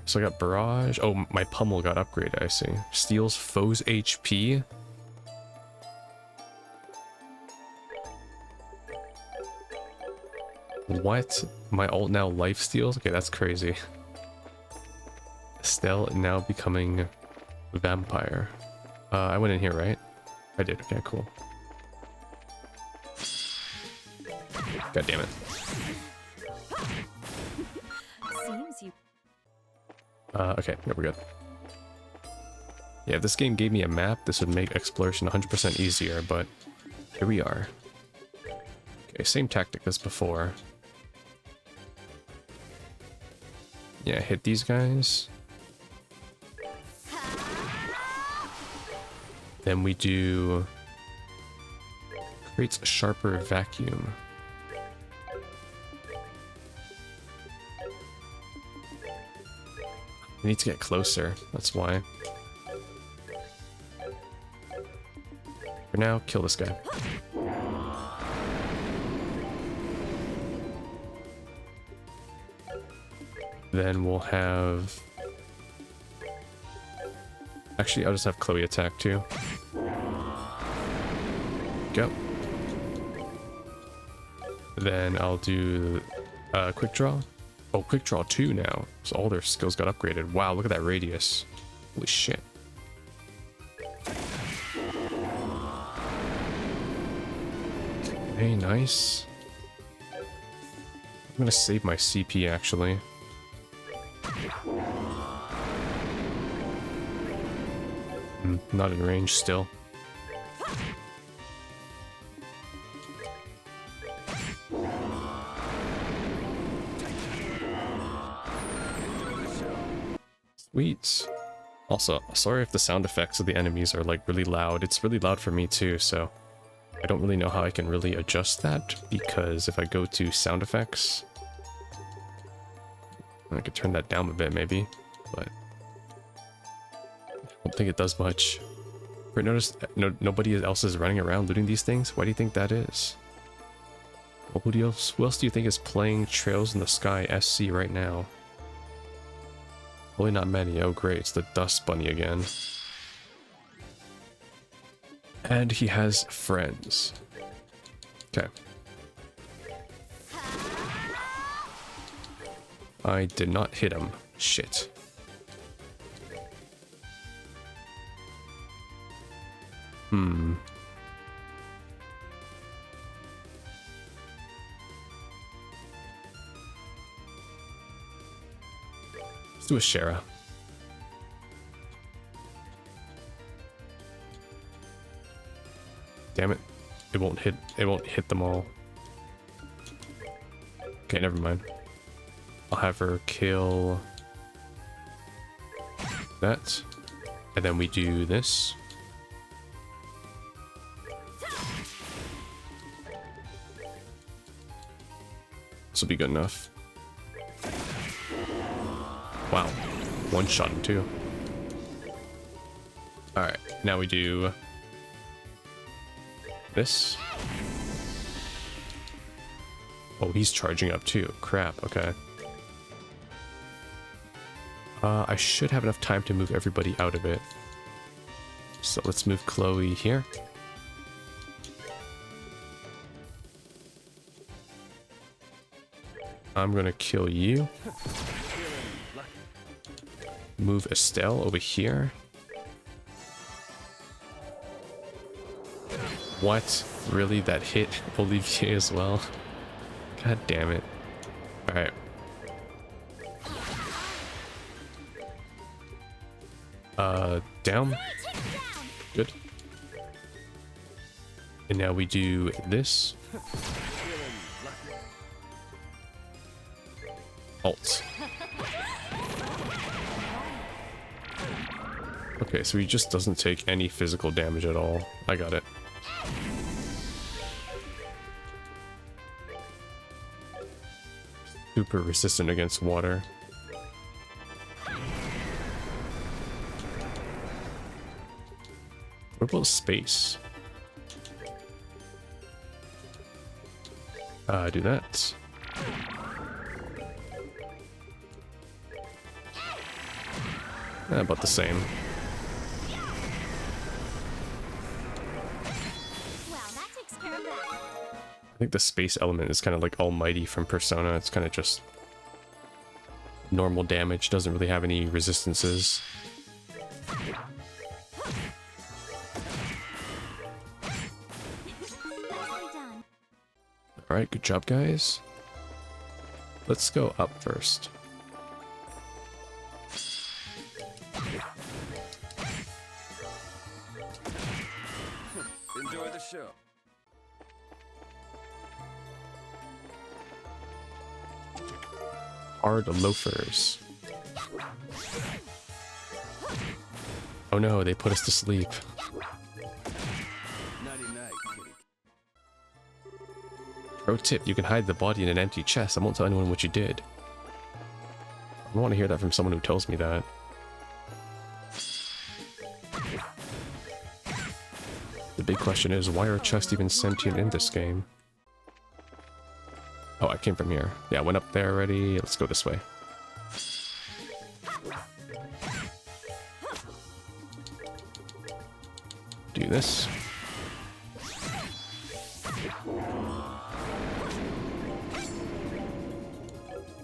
So I got barrage. Oh, my pummel got upgraded, I see. Steals foes HP. What? My ult now life steals? Okay, that's crazy. Estelle now becoming vampire. I went in here, right? I did. Okay, cool. God damn it. Seems you. Okay, yeah, we're good. Yeah, if this game gave me a map, this would make exploration 100% easier, but here we are. Okay, same tactic as before. Yeah, hit these guys. Then we do... creates a sharper vacuum. I need to get closer, that's why. For now, kill this guy. Then we'll have Actually, I'll just have Chloe attack too. Go. Then I'll do quick draw. Oh, quick draw 2 now. So all their skills got upgraded. Wow, look at that radius. Holy shit. Okay, nice. I'm gonna save my CP actually. Not in range still. Sweet. Also, sorry if the sound effects of the enemies are like really loud. It's really loud for me too, so I don't really know how I can really adjust that, because if I go to sound effects, I could turn that down a bit maybe, but I don't think it does much. Right, notice nobody else is running around looting these things? Why do you think that is? Well, who else do you think is playing Trails in the Sky SC right now? Probably not many. Oh great, it's the Dust Bunny again. And he has friends. Okay. I did not hit him. Shit. Let's do a Shara. Damn it. It won't hit them all. Okay, never mind. I'll have her kill that. And then we do this. This will be good enough. Wow. One shot him too. Alright, now we do this. Oh, he's charging up too. Crap, okay. I should have enough time to move everybody out of it. So let's move Chloe here. I'm gonna kill you. Move Estelle over here. What? Really? That hit Olivier as well? God damn it. Alright. Down. Good. And now we do this. Alt. Okay, so he just doesn't take any physical damage at all. I got it. Super resistant against water. What about space? Do that. About the same. Well, that takes care of that. I think the space element is kind of like Almighty from Persona. It's kind of just normal damage, doesn't really have any resistances. Nicely done. Alright, good job, guys. Let's go up first. Enjoy the show. Hard loafers. Oh no, they put us to sleep. Nighty-night, kitty. Pro tip, you can hide the body in an empty chest. I won't tell anyone what you did. I don't want to hear that from someone who tells me that. The big question is, why are chests even sentient in this game? Oh, I came from here. Yeah, I went up there already. Let's go this way. Do this.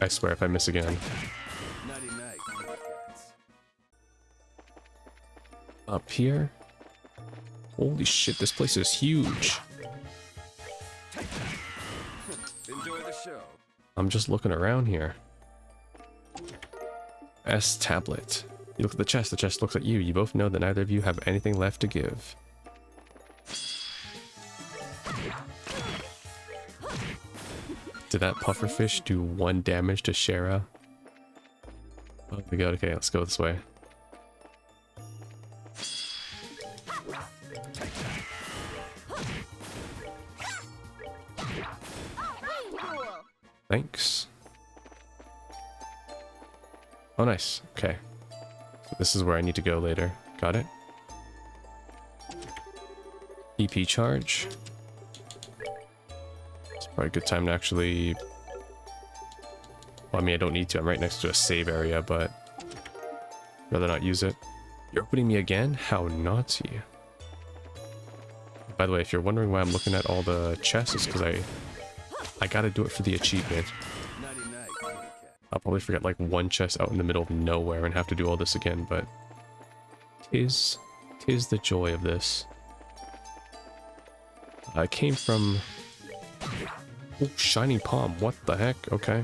I swear if I miss again. Nighty night, kitty cats. Up here. Holy shit, this place is huge. Enjoy the show. I'm just looking around here. S tablet. You look at the chest looks at you. You both know that neither of you have anything left to give. Did that pufferfish do 1 damage to Shara? Oh my god, okay, let's go this way. Thanks. Oh, nice. Okay. So this is where I need to go later. Got it? EP charge. It's probably a good time to actually... Well, I mean, I don't need to. I'm right next to a save area, but... rather not use it. You're opening me again? How naughty. By the way, if you're wondering why I'm looking at all the chests, it's because I gotta do it for the achievement. Nighty night, kitty cat. I'll probably forget like 1 chest out in the middle of nowhere and have to do all this again, but... tis the joy of this. I came from... Oh, Shining Palm. What the heck? Okay.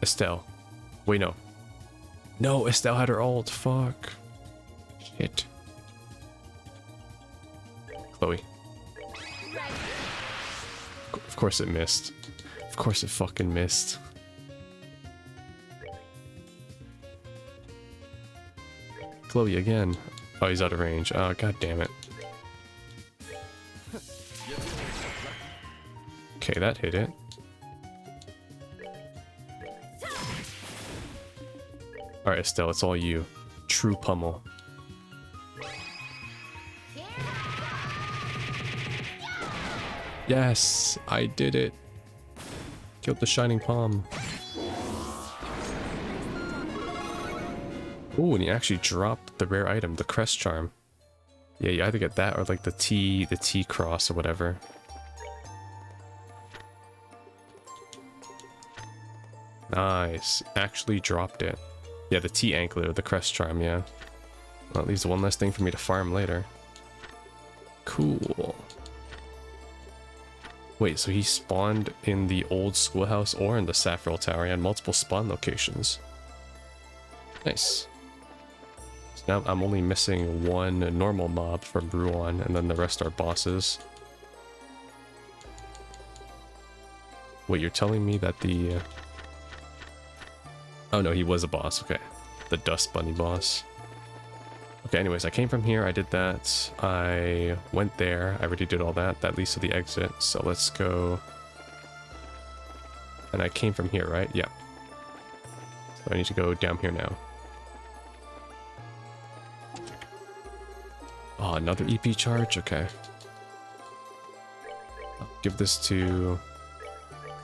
Estelle. Wait, no. No, Estelle had her ult. Fuck. Shit. Chloe. Of course it missed. Of course it fucking missed. Chloe again. Oh, he's out of range. Oh, god damn it. Okay, that hit it. Alright, Estelle, it's all you. True pummel. Yes, I did it. Killed the Shining Palm. Ooh, and he actually dropped the rare item, the Crest Charm. Yeah, you either get that or like the T cross or whatever. Nice. Actually dropped it. Yeah, the T anklet or the Crest Charm, yeah. Well, that leaves one less thing for me to farm later. Cool. Wait, so he spawned in the old schoolhouse or in the Saffron Tower? He had multiple spawn locations. Nice. So now I'm only missing 1 normal mob from Ruan, and then the rest are bosses. Wait, you're telling me that the... Oh no, he was a boss, okay. The Dust Bunny boss. Okay, anyways, I came from here, I did that. I went there, I already did all that. That leads to the exit, so let's go... And I came from here, right? Yeah. So I need to go down here now. Oh, another EP charge? Okay. I'll give this to...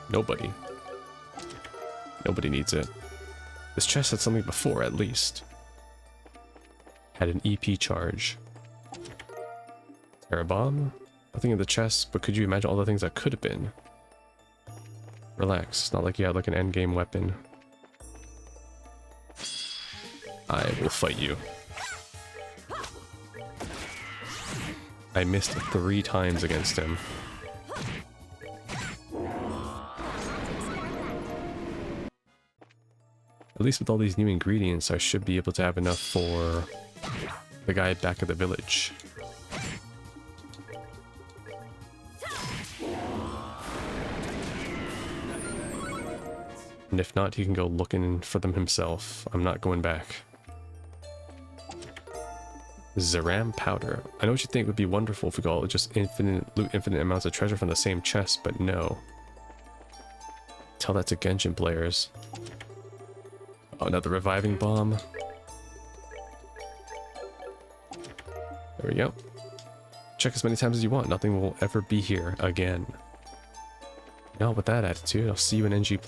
nobody. Nobody needs it. This chest had something before, at least. Had an EP charge. Terra bomb? Nothing in the chest, but could you imagine all the things that could have been? Relax, it's not like you had like an endgame weapon. I will fight you. I missed 3 times against him. At least with all these new ingredients, I should be able to have enough for the guy back at the village. And if not, he can go looking for them himself. I'm not going back. Zeram powder. I know what you think would be wonderful if we got just loot infinite amounts of treasure from the same chest, but no. Tell that to Genshin players. Oh, another reviving bomb. There we go. Check as many times as you want. Nothing will ever be here again. No, with that attitude, I'll see you in NG+.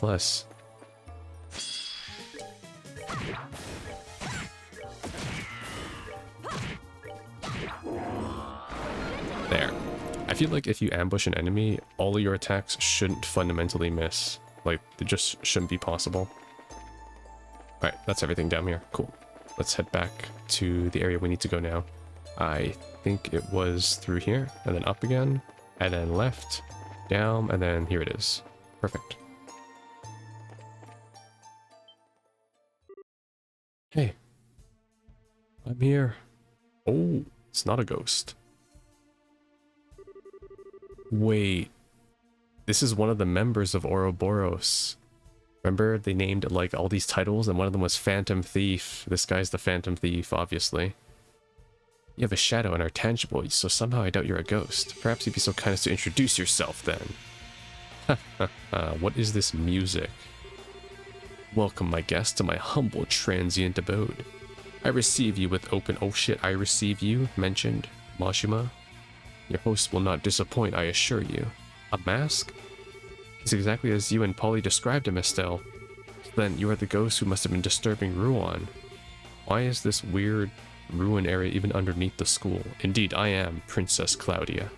feel like if you ambush an enemy, all of your attacks shouldn't fundamentally miss. Like, they just shouldn't be possible. Alright, that's everything down here. Cool. Let's head back to the area we need to go now. I think it was through here, and then up again, and then left, down, and then here it is. Perfect. Hey. I'm here. Oh, it's not a ghost. Wait. This is one of the members of Ouroboros. Remember, they named like all these titles, and one of them was Phantom Thief. This guy's the Phantom Thief, obviously. You have a shadow and are tangible, so somehow I doubt you're a ghost. Perhaps you'd be so kind as to introduce yourself, then. What is this music? Welcome, my guest, to my humble transient abode. I receive you with open... Oh shit, I receive you, mentioned Mashima. Your host will not disappoint, I assure you. A mask? He's exactly as you and Polly described him, Estelle. Then you are the ghost who must have been disturbing Rouen. Why is this weird ruin area even underneath the school? Indeed, I am Princess Claudia.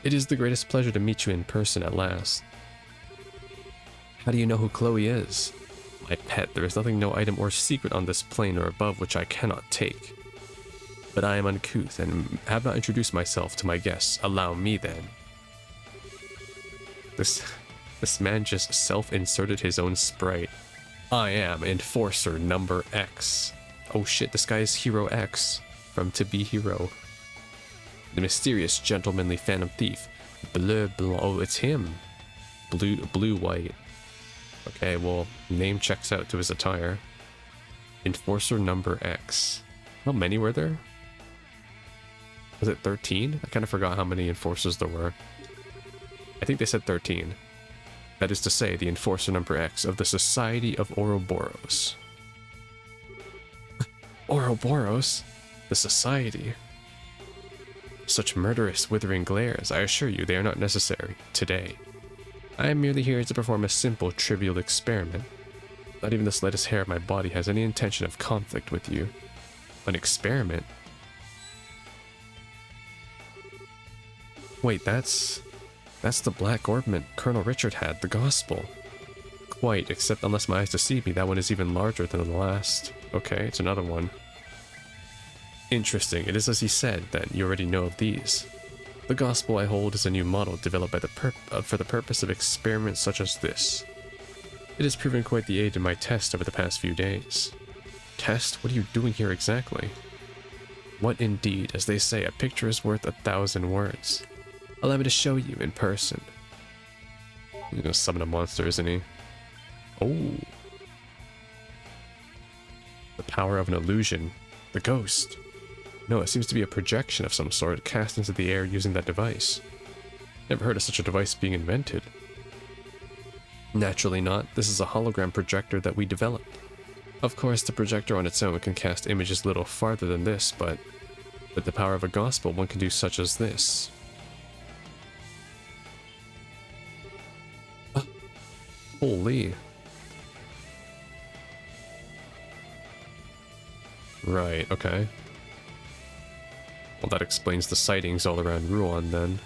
It is the greatest pleasure to meet you in person at last. How do you know who Chloe is? My pet, there is nothing, no item or secret on this plane or above which I cannot take. But I am uncouth and have not introduced myself to my guests. Allow me then. This man just self-inserted his own sprite. I am Enforcer number X. Oh shit, this guy is Hero X from To Be Hero. The mysterious gentlemanly Phantom Thief. Bleu blanc. Oh, it's him. Blue white. Okay, well, name checks out to his attire. Enforcer number X. How many were there? Was it 13? I kind of forgot how many enforcers there were. I think they said 13. That is to say, the Enforcer number X of the Society of Ouroboros. Ouroboros? The Society? Such murderous, withering glares, I assure you they are not necessary, today. I am merely here to perform a simple, trivial experiment. Not even the slightest hair of my body has any intention of conflict with you. An experiment? Wait, that's the black ornament Colonel Richard had, the gospel. Quite, except unless my eyes deceive me, that one is even larger than the last. Okay, it's another one. Interesting, it is as he said, then, you already know of these. The gospel I hold is a new model developed by for the purpose of experiments such as this. It has proven quite the aid in my test over the past few days. Test? What are you doing here exactly? What indeed, as they say, a picture is worth 1,000 words. Allow me to show you in person. He's gonna summon a monster, isn't he? Oh. The power of an illusion. The ghost. No, it seems to be a projection of some sort cast into the air using that device. Never heard of such a device being invented. Naturally not. This is a hologram projector that we developed. Of course, the projector on its own can cast images little farther than this, but with the power of a gospel, one can do such as this. Holy. Right, okay. Well, that explains the sightings all around Rouen, then.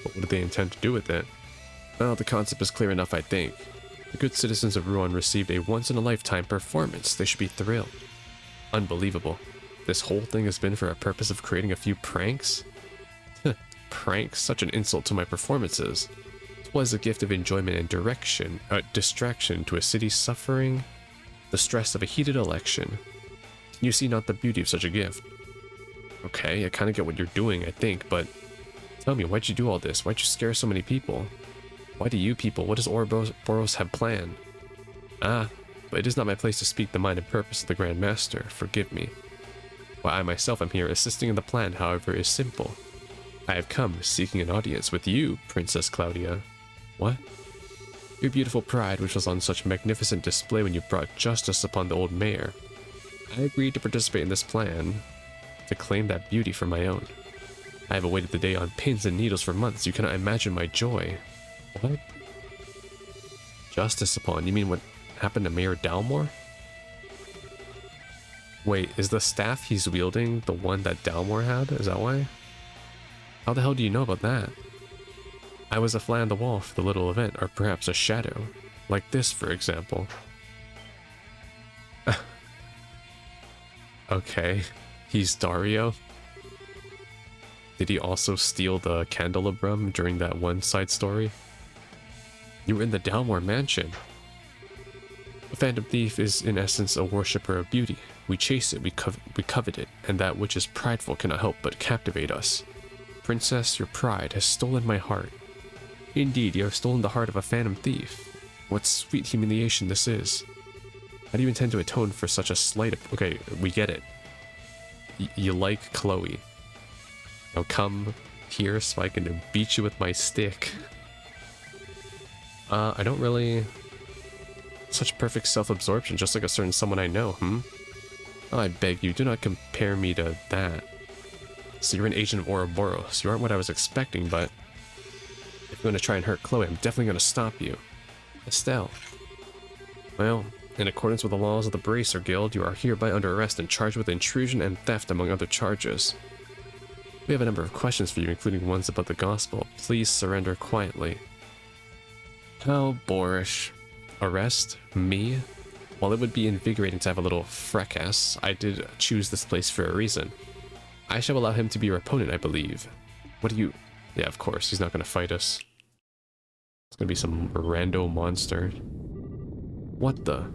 What do they intend to do with it? Well, the concept is clear enough, I think. The good citizens of Rouen received a once-in-a-lifetime performance. They should be thrilled. Unbelievable. This whole thing has been for a purpose of creating a few pranks? Pranks? Such an insult to my performances. It was a gift of enjoyment and distraction to a city suffering the stress of a heated election. You see not the beauty of such a gift. Okay, I kind of get what you're doing, I think, but tell me, why'd you do all this? Why'd you scare so many people? Why do you people? What does Ouroboros have planned? Ah, but it is not my place to speak the mind and purpose of the Grand Master. Forgive me. Why I myself am here assisting in the plan, however, is simple. I have come seeking an audience with you, Princess Claudia. What? Your beautiful pride, which was on such magnificent display when you brought justice upon the old mayor. I agreed to participate in this plan, to claim that beauty for my own. I have awaited the day on pins and needles for months. You cannot imagine my joy. What? Justice upon? You mean what happened to Mayor Dalmore? Wait, is the staff he's wielding the one that Dalmor had? Is that why? How the hell do you know about that? I was a fly on the wall for the little event, or perhaps a shadow. Like this, for example. Okay, he's Dario. Did he also steal the candelabrum during that one side story? You were in the Dalmor mansion. A phantom thief is in essence a worshipper of beauty. We chase it, we covet it, and that which is prideful cannot help but captivate us. Princess, your pride has stolen my heart. Indeed, you have stolen the heart of a phantom thief. What sweet humiliation this is. How do you intend to atone for such a slight... Okay, we get it. You like Chloe. Now come here so I can beat you with my stick. I don't really... Such perfect self-absorption, just like a certain someone I know, Oh, I beg you, do not compare me to that. So you're an agent of Ouroboros. You aren't what I was expecting, but... If you're going to try and hurt Chloe, I'm definitely going to stop you. Estelle. Well, in accordance with the laws of the Bracer Guild, you are hereby under arrest and charged with intrusion and theft, among other charges. We have a number of questions for you, including ones about the gospel. Please surrender quietly. How boorish. Arrest? Me? While it would be invigorating to have a little fracas, I did choose this place for a reason. I shall allow him to be your opponent, I believe. What do you... Yeah, of course, he's not going to fight us. It's going to be some rando monster. What the?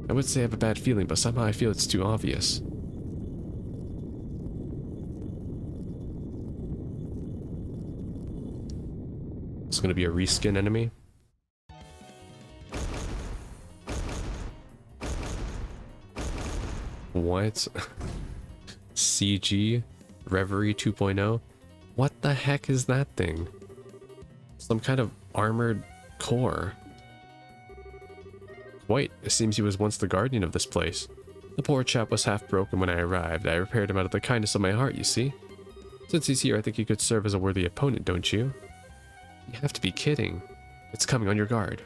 I would say I have a bad feeling, but somehow I feel it's too obvious. It's going to be a reskin enemy. What? CG? Reverie 2.0? What the heck is that thing? Some kind of armored core. Wait, it seems he was once the guardian of this place. The poor chap was half broken when I arrived. I repaired him out of the kindness of my heart, you see? Since he's here, I think he could serve as a worthy opponent, don't you? You have to be kidding. It's coming, on your guard.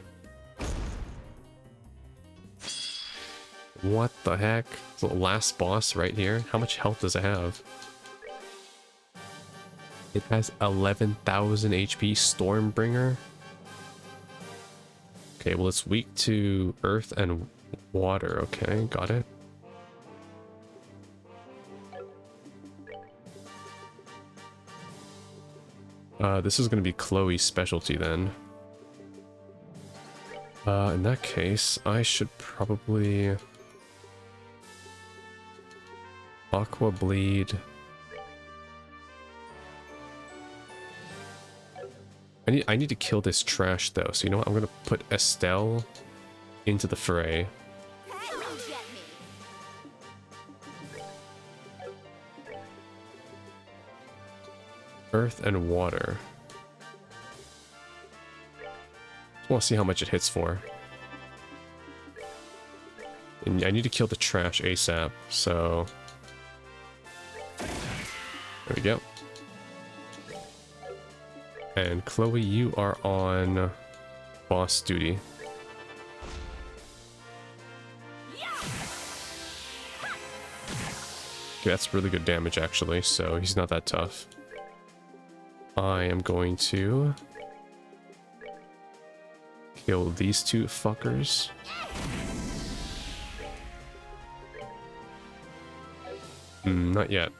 What the heck? The last boss right here? How much health does it have? It has 11,000 HP. Stormbringer? Okay, well it's weak to earth and water. Okay, got it. This is going to be Chloe's specialty then. In that case, I should probably... Aqua Bleed. I need to kill this trash though, so you know what? I'm gonna put Estelle into the fray. Earth and water. Just want to see how much it hits for. And I need to kill the trash ASAP, so... There we go. And Chloe, you are on boss duty. Okay, that's really good damage actually, so he's not that tough. I am going to kill these two fuckers. Not yet.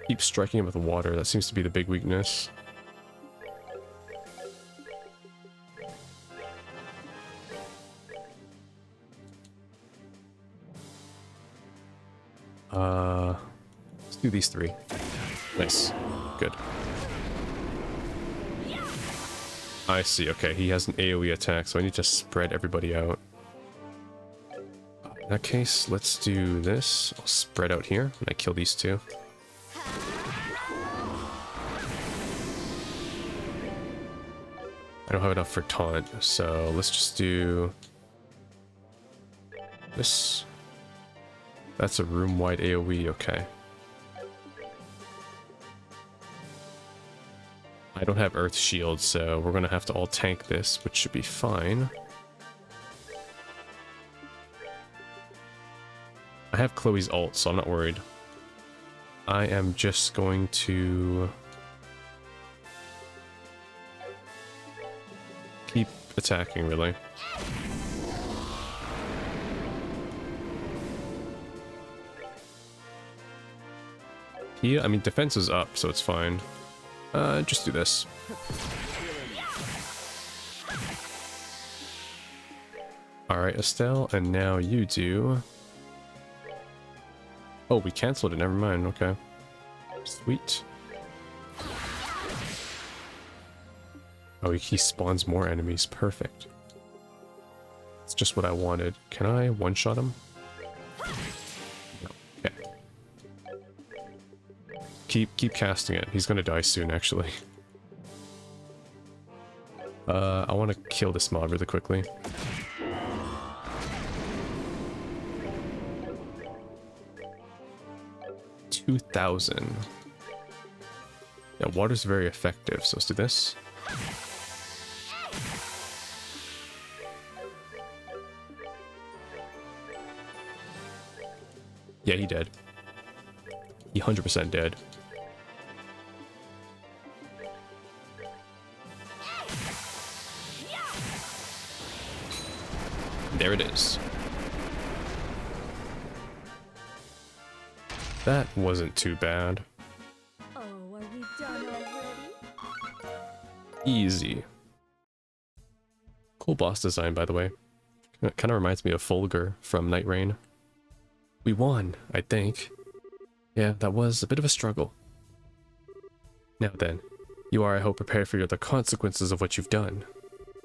Keep striking him with water, that seems to be the big weakness. Let's do these three. Nice. Good. I see, okay, he has an AoE attack, so I need to spread everybody out. In that case, let's do this. I'll spread out here, and I kill these two. I don't have enough for taunt, so let's just do this. That's a room-wide AoE, okay. I don't have Earth Shield, so we're gonna have to all tank this, which should be fine. I have Chloe's ult, so I'm not worried. I am just going to keep attacking, really. He, I mean, defense is up, so it's fine. Just do this. Alright, Estelle, and now you do... Oh, we cancelled it, never mind, okay. Sweet. Oh, he spawns more enemies, perfect. It's just what I wanted. Can I one-shot him? No, okay. Keep casting it, he's gonna die soon, actually. I want to kill this mob really quickly. 2,000. Yeah, water's very effective, so let's do this. Yeah, he dead. He 100% dead. There it is. That wasn't too bad. Oh, are we done already? Easy. Cool boss design, by the way. Kind of reminds me of Fulgur from Night Rain. We won, I think. Yeah, that was a bit of a struggle. Now then, you are, I hope, prepared for the consequences of what you've done.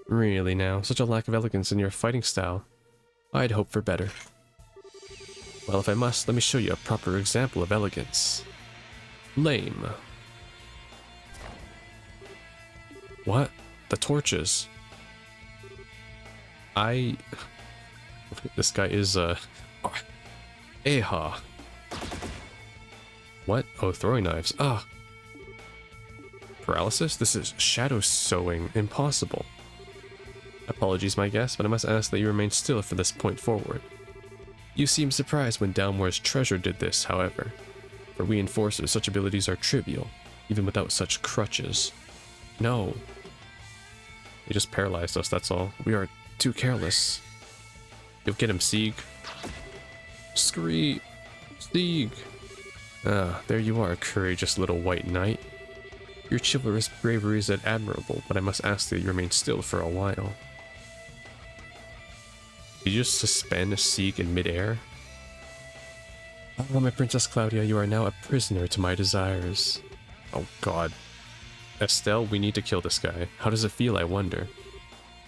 Really now, such a lack of elegance in your fighting style. I'd hope for better. Well, if I must, let me show you a proper example of elegance. Lame. What? The torches. This guy is, Eha. What? Oh, throwing knives. Ah. Paralysis? This is shadow sowing. Impossible. Apologies, my guest, but I must ask that you remain still for this point forward. You seem surprised when Downmore's treasure did this, however. For we enforcers, such abilities are trivial, even without such crutches. No. He just paralyzed us, that's all. We are too careless. You'll get him, Sieg. Scream! Sieg! Ah, there you are, courageous little white knight. Your chivalrous bravery is admirable, but I must ask that you remain still for a while. Did you just suspend Sieg in midair? Oh, my Princess Claudia, you are now a prisoner to my desires. Oh god. Estelle, we need to kill this guy. How does it feel, I wonder?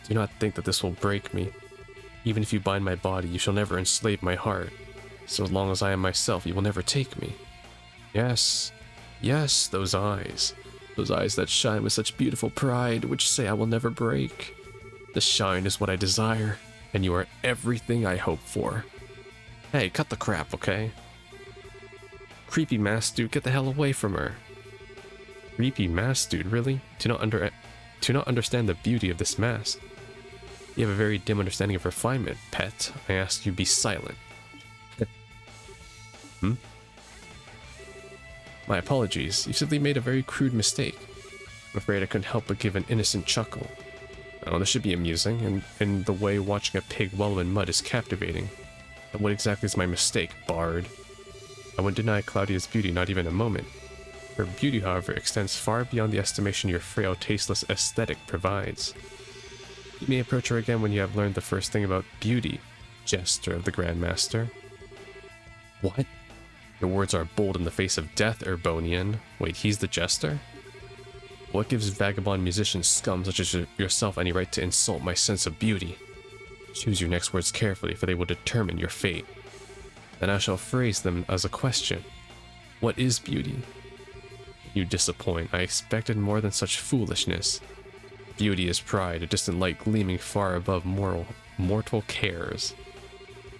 Do not think that this will break me. Even if you bind my body, you shall never enslave my heart. So long as I am myself, you will never take me. Yes, yes, those eyes. Those eyes that shine with such beautiful pride, which say I will never break. The shine is what I desire, and you are everything I hope for. Hey, cut the crap, okay? Creepy mask dude, get the hell away from her. Creepy mask dude, really? Do not understand the beauty of this mask. You have a very dim understanding of refinement, pet. I ask you be silent. Hmm? My apologies. You simply made a very crude mistake. I'm afraid I couldn't help but give an innocent chuckle. Oh, this should be amusing, and the way watching a pig wallow in mud is captivating. But what exactly is my mistake, bard? I wouldn't deny Claudia's beauty, not even a moment. Her beauty, however, extends far beyond the estimation your frail, tasteless aesthetic provides. You may approach her again when you have learned the first thing about beauty, jester of the Grandmaster. What? Your words are bold in the face of death, Urbonian. Wait, he's the jester? What gives vagabond musician scum such as yourself any right to insult my sense of beauty? Choose your next words carefully, for they will determine your fate. Then I shall phrase them as a question. What is beauty? You disappoint. I expected more than such foolishness. Beauty is pride, a distant light gleaming far above mortal cares.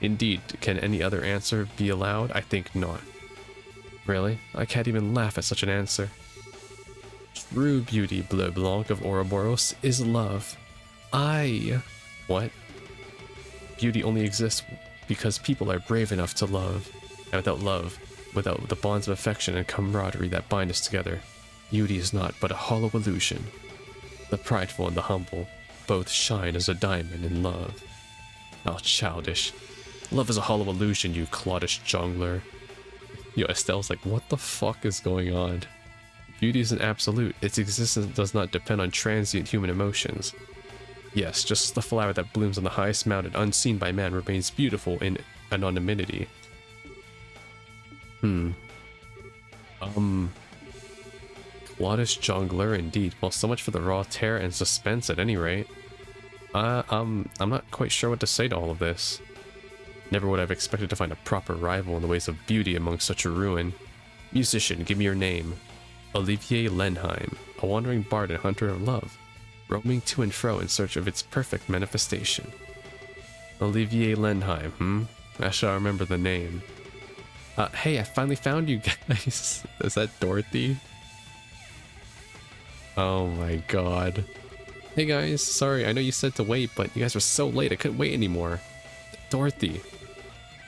Indeed, can any other answer be allowed? I think not. Really? I can't even laugh at such an answer. True beauty, Bleu Blanc of Ouroboros, is love. What? Beauty only exists because people are brave enough to love. And without love, without the bonds of affection and camaraderie that bind us together, beauty is not but a hollow illusion. The prideful and the humble both shine as a diamond in love. How childish. Love is a hollow illusion, you cloddish jungler. Yo, Estelle's like, what the fuck is going on? Beauty is an absolute. Its existence does not depend on transient human emotions. Yes, just as the flower that blooms on the highest mountain unseen by man remains beautiful in anonymity. Cloddish jungler indeed. Well, so much for the raw terror and suspense at any rate. I'm not quite sure what to say to all of this. Never would I have expected to find a proper rival in the ways of beauty among such a ruin. Musician, give me your name. Olivier Lenheim, a wandering bard and hunter of love, roaming to and fro in search of its perfect manifestation. Olivier Lenheim, I shall remember the name. Hey, I finally found you guys. Is that Dorothy? Oh my god. Hey guys, sorry, I know you said to wait, but you guys were so late, I couldn't wait anymore. Dorothy.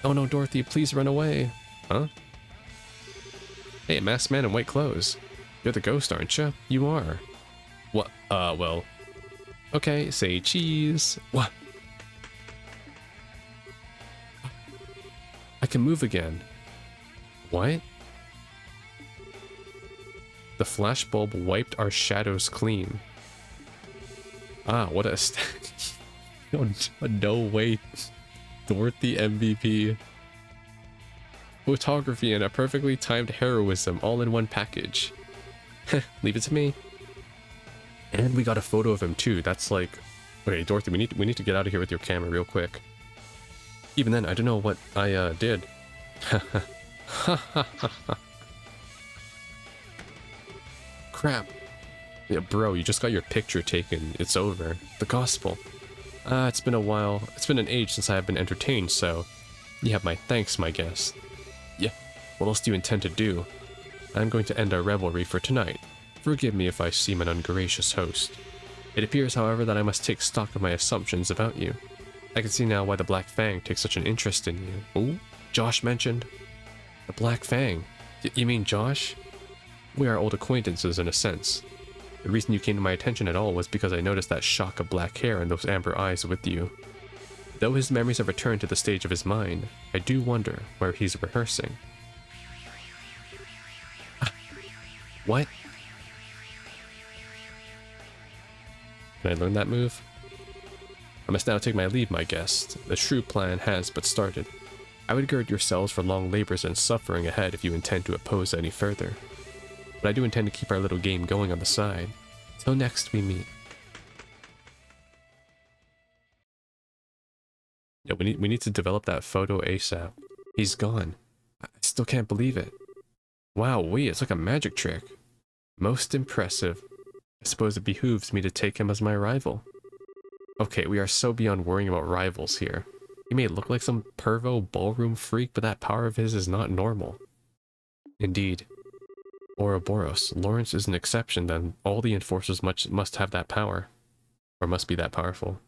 Oh no, Dorothy, please run away. Huh? Hey, a masked man in white clothes. You're the ghost, aren't you? You are. What? Well. Okay, say cheese. What? I can move again. What? The flashbulb wiped our shadows clean. Ah, what a no way. Dorothy MVP. Photography and a perfectly timed heroism all in one package. Leave it to me. And we got a photo of him too. That's like, okay, Dorothy, we need to get out of here with your camera real quick. Even then, I don't know what I did. Crap. Yeah, bro, you just got your picture taken. It's over. The gospel. It's been a while. It's been an age since I have been entertained, so you have my thanks, my guest. Yeah, what else do you intend to do? I'm going to end our revelry for tonight. Forgive me if I seem an ungracious host. It appears, however, that I must take stock of my assumptions about you. I can see now why the Black Fang takes such an interest in you. Ooh, Josh mentioned. The Black Fang? You mean Josh? We are old acquaintances in a sense. The reason you came to my attention at all was because I noticed that shock of black hair and those amber eyes with you. Though his memories have returned to the stage of his mind, I do wonder where he's rehearsing. What? Can I learn that move? I must now take my leave, my guest. The true plan has but started. I would gird yourselves for long labors and suffering ahead if you intend to oppose any further. But I do intend to keep our little game going on the side. Till next we meet. Yeah, we need to develop that photo ASAP. He's gone. I still can't believe it. Wow, it's like a magic trick. Most impressive. I suppose it behooves me to take him as my rival. Okay, we are so beyond worrying about rivals here. He may look like some pervo ballroom freak, but that power of his is not normal. Indeed. Ouroboros, Lawrence is an exception, then all the enforcers must have that power. Or must be that powerful.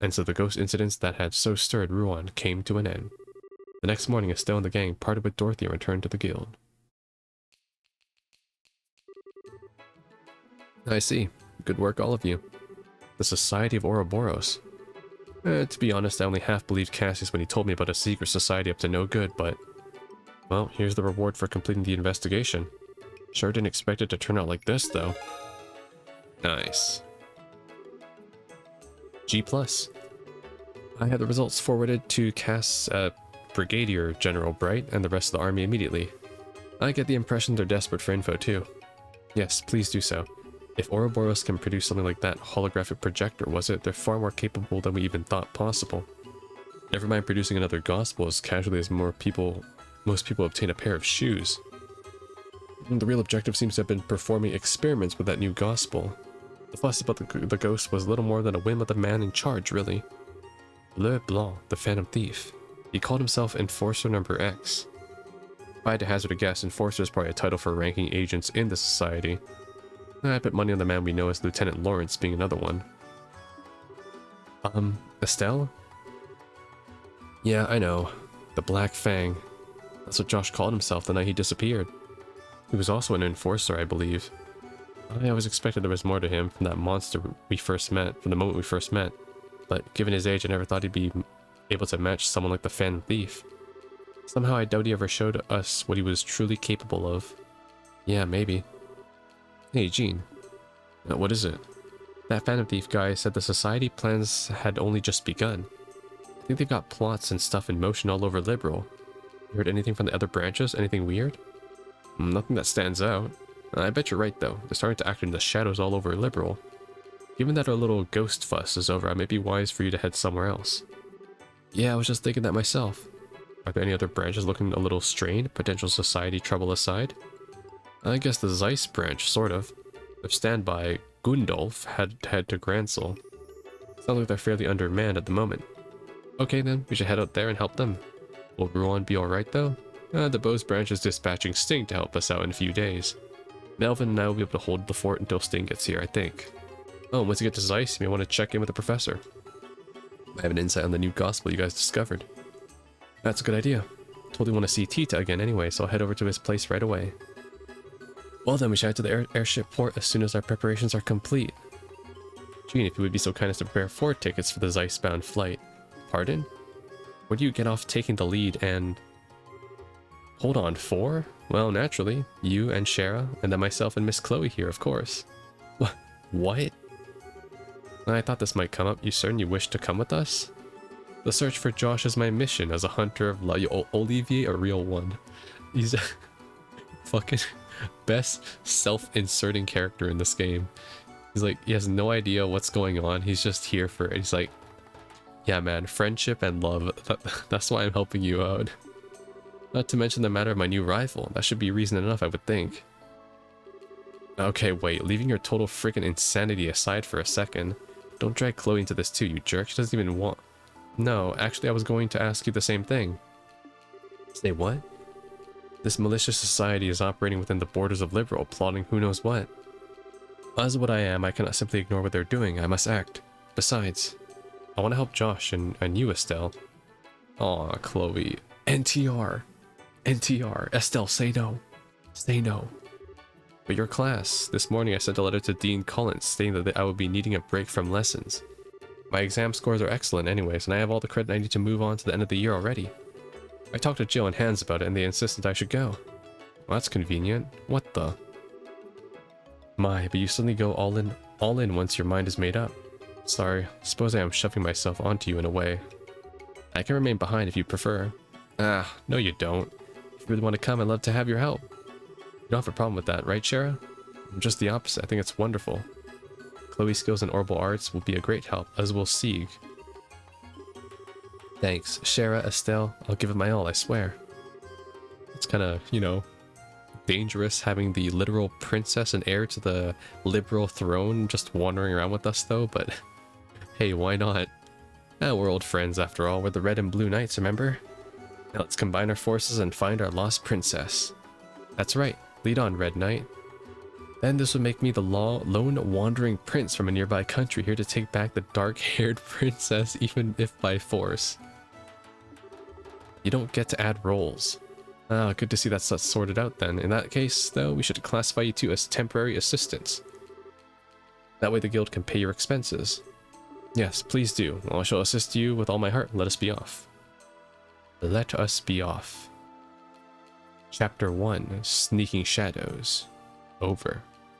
And so the ghost incidents that had so stirred Rouen came to an end. The next morning, Estelle and the gang parted with Dorothy and returned to the guild. I see. Good work, all of you. The Society of Ouroboros. To be honest, I only half believed Cassius when he told me about a secret society up to no good, but... well, here's the reward for completing the investigation. Sure didn't expect it to turn out like this, though. Nice. G+. I had the results forwarded to Cass, Brigadier General Bright and the rest of the army immediately. I get the impression they're desperate for info, too. Yes, please do so. If Ouroboros can produce something like that holographic projector, they're far more capable than we even thought possible. Never mind producing another gospel as casually as most people obtain a pair of shoes. The real objective seems to have been performing experiments with that new gospel. The fuss about the ghost was little more than a whim of the man in charge, really. Le Blanc, the Phantom Thief. He called himself Enforcer Number X. If I had to hazard a guess, Enforcer is probably a title for ranking agents in the society. I bet money on the man we know as Lieutenant Lawrence being another one. Estelle? Yeah, I know. The Black Fang. That's what Josh called himself the night he disappeared. He was also an enforcer, I believe. I always expected there was more to him from that monster we first met, from the moment we first met. But given his age, I never thought he'd be able to match someone like the Phantom Thief. Somehow I doubt he ever showed us what he was truly capable of. Yeah, maybe. Hey, Gene. What is it? That Phantom Thief guy said the society plans had only just begun. I think they've got plots and stuff in motion all over Liberal. You heard anything from the other branches? Anything weird? Nothing that stands out. I bet you're right, though. They're starting to act in the shadows all over Liberal. Given that our little ghost fuss is over, it may be wise for you to head somewhere else. Yeah, I was just thinking that myself. Are there any other branches looking a little strained, potential society trouble aside? I guess the Zeiss branch, sort of. If standby, Gundolf had to head to Gransel. Sounds like they're fairly undermanned at the moment. Okay then, we should head out there and help them. Will Ruan be alright though? The Bose branch is dispatching Sting to help us out in a few days. Melvin and I will be able to hold the fort until Sting gets here, I think. Oh, and once you get to Zeiss, you may want to check in with the professor. I have an insight on the new gospel you guys discovered. That's a good idea. Totally want to see Tita again anyway, so I'll head over to his place right away. Well then, we should head to the airship port as soon as our preparations are complete. Gene, if you would be so kind as to prepare 4 tickets for the Zeiss-bound flight. Pardon? Where do you get off taking the lead and... Hold on, 4? Well, naturally. You and Shara, and then myself and Miss Chloe here, of course. What? I thought this might come up. You certain you wish to come with us? The search for Josh is my mission as a hunter of Olivier, a real one. He's a fucking best self-inserting character in this game. He's like, he has no idea what's going on. He's just here for it. He's like, yeah, man, friendship and love. That's why I'm helping you out. Not to mention the matter of my new rifle. That should be reason enough, I would think. Okay, wait. Leaving your total freaking insanity aside for a second. Don't drag Chloe into this too, you jerk. She doesn't even want... No, actually I was going to ask you the same thing. Say what? This malicious society is operating within the borders of Liberal, plotting who knows what. As what I am, I cannot simply ignore what they're doing. I must act. Besides, I want to help Josh and you, Estelle. Aw, Chloe. NTR. NTR. Estelle, say no. Say no. But your class. This morning I sent a letter to Dean Collins stating that I would be needing a break from lessons. My exam scores are excellent anyways, and I have all the credit I need to move on to the end of the year already. I talked to Jill and Hans about it, and they insisted I should go. Well, that's convenient. What the? My, but you suddenly go all in once your mind is made up. Sorry, suppose I am shoving myself onto you in a way. I can remain behind if you prefer. Ah, no you don't. If you really want to come, I'd love to have your help. You don't have a problem with that, right, Shara? I'm just the opposite. I think it's wonderful. Chloe's skills in orbital arts will be a great help, as will Sieg. Thanks, Shara, Estelle. I'll give it my all, I swear. It's kind of, you know, dangerous having the literal princess and heir to the liberal throne just wandering around with us, though, but hey, why not? We're old friends after all. We're the Red and Blue Knights, remember? Now let's combine our forces and find our lost princess. That's right. Lead on, Red Knight. Then this would make me the lone wandering prince from a nearby country here to take back the dark-haired princess, even if by force. You don't get to add roles. Ah, good to see that's sorted out then. In that case, though, we should classify you two as temporary assistants. That way the guild can pay your expenses. Yes, please do. I shall assist you with all my heart. Let us be off. Let us be off. Chapter 1, Sneaking Shadows. Over.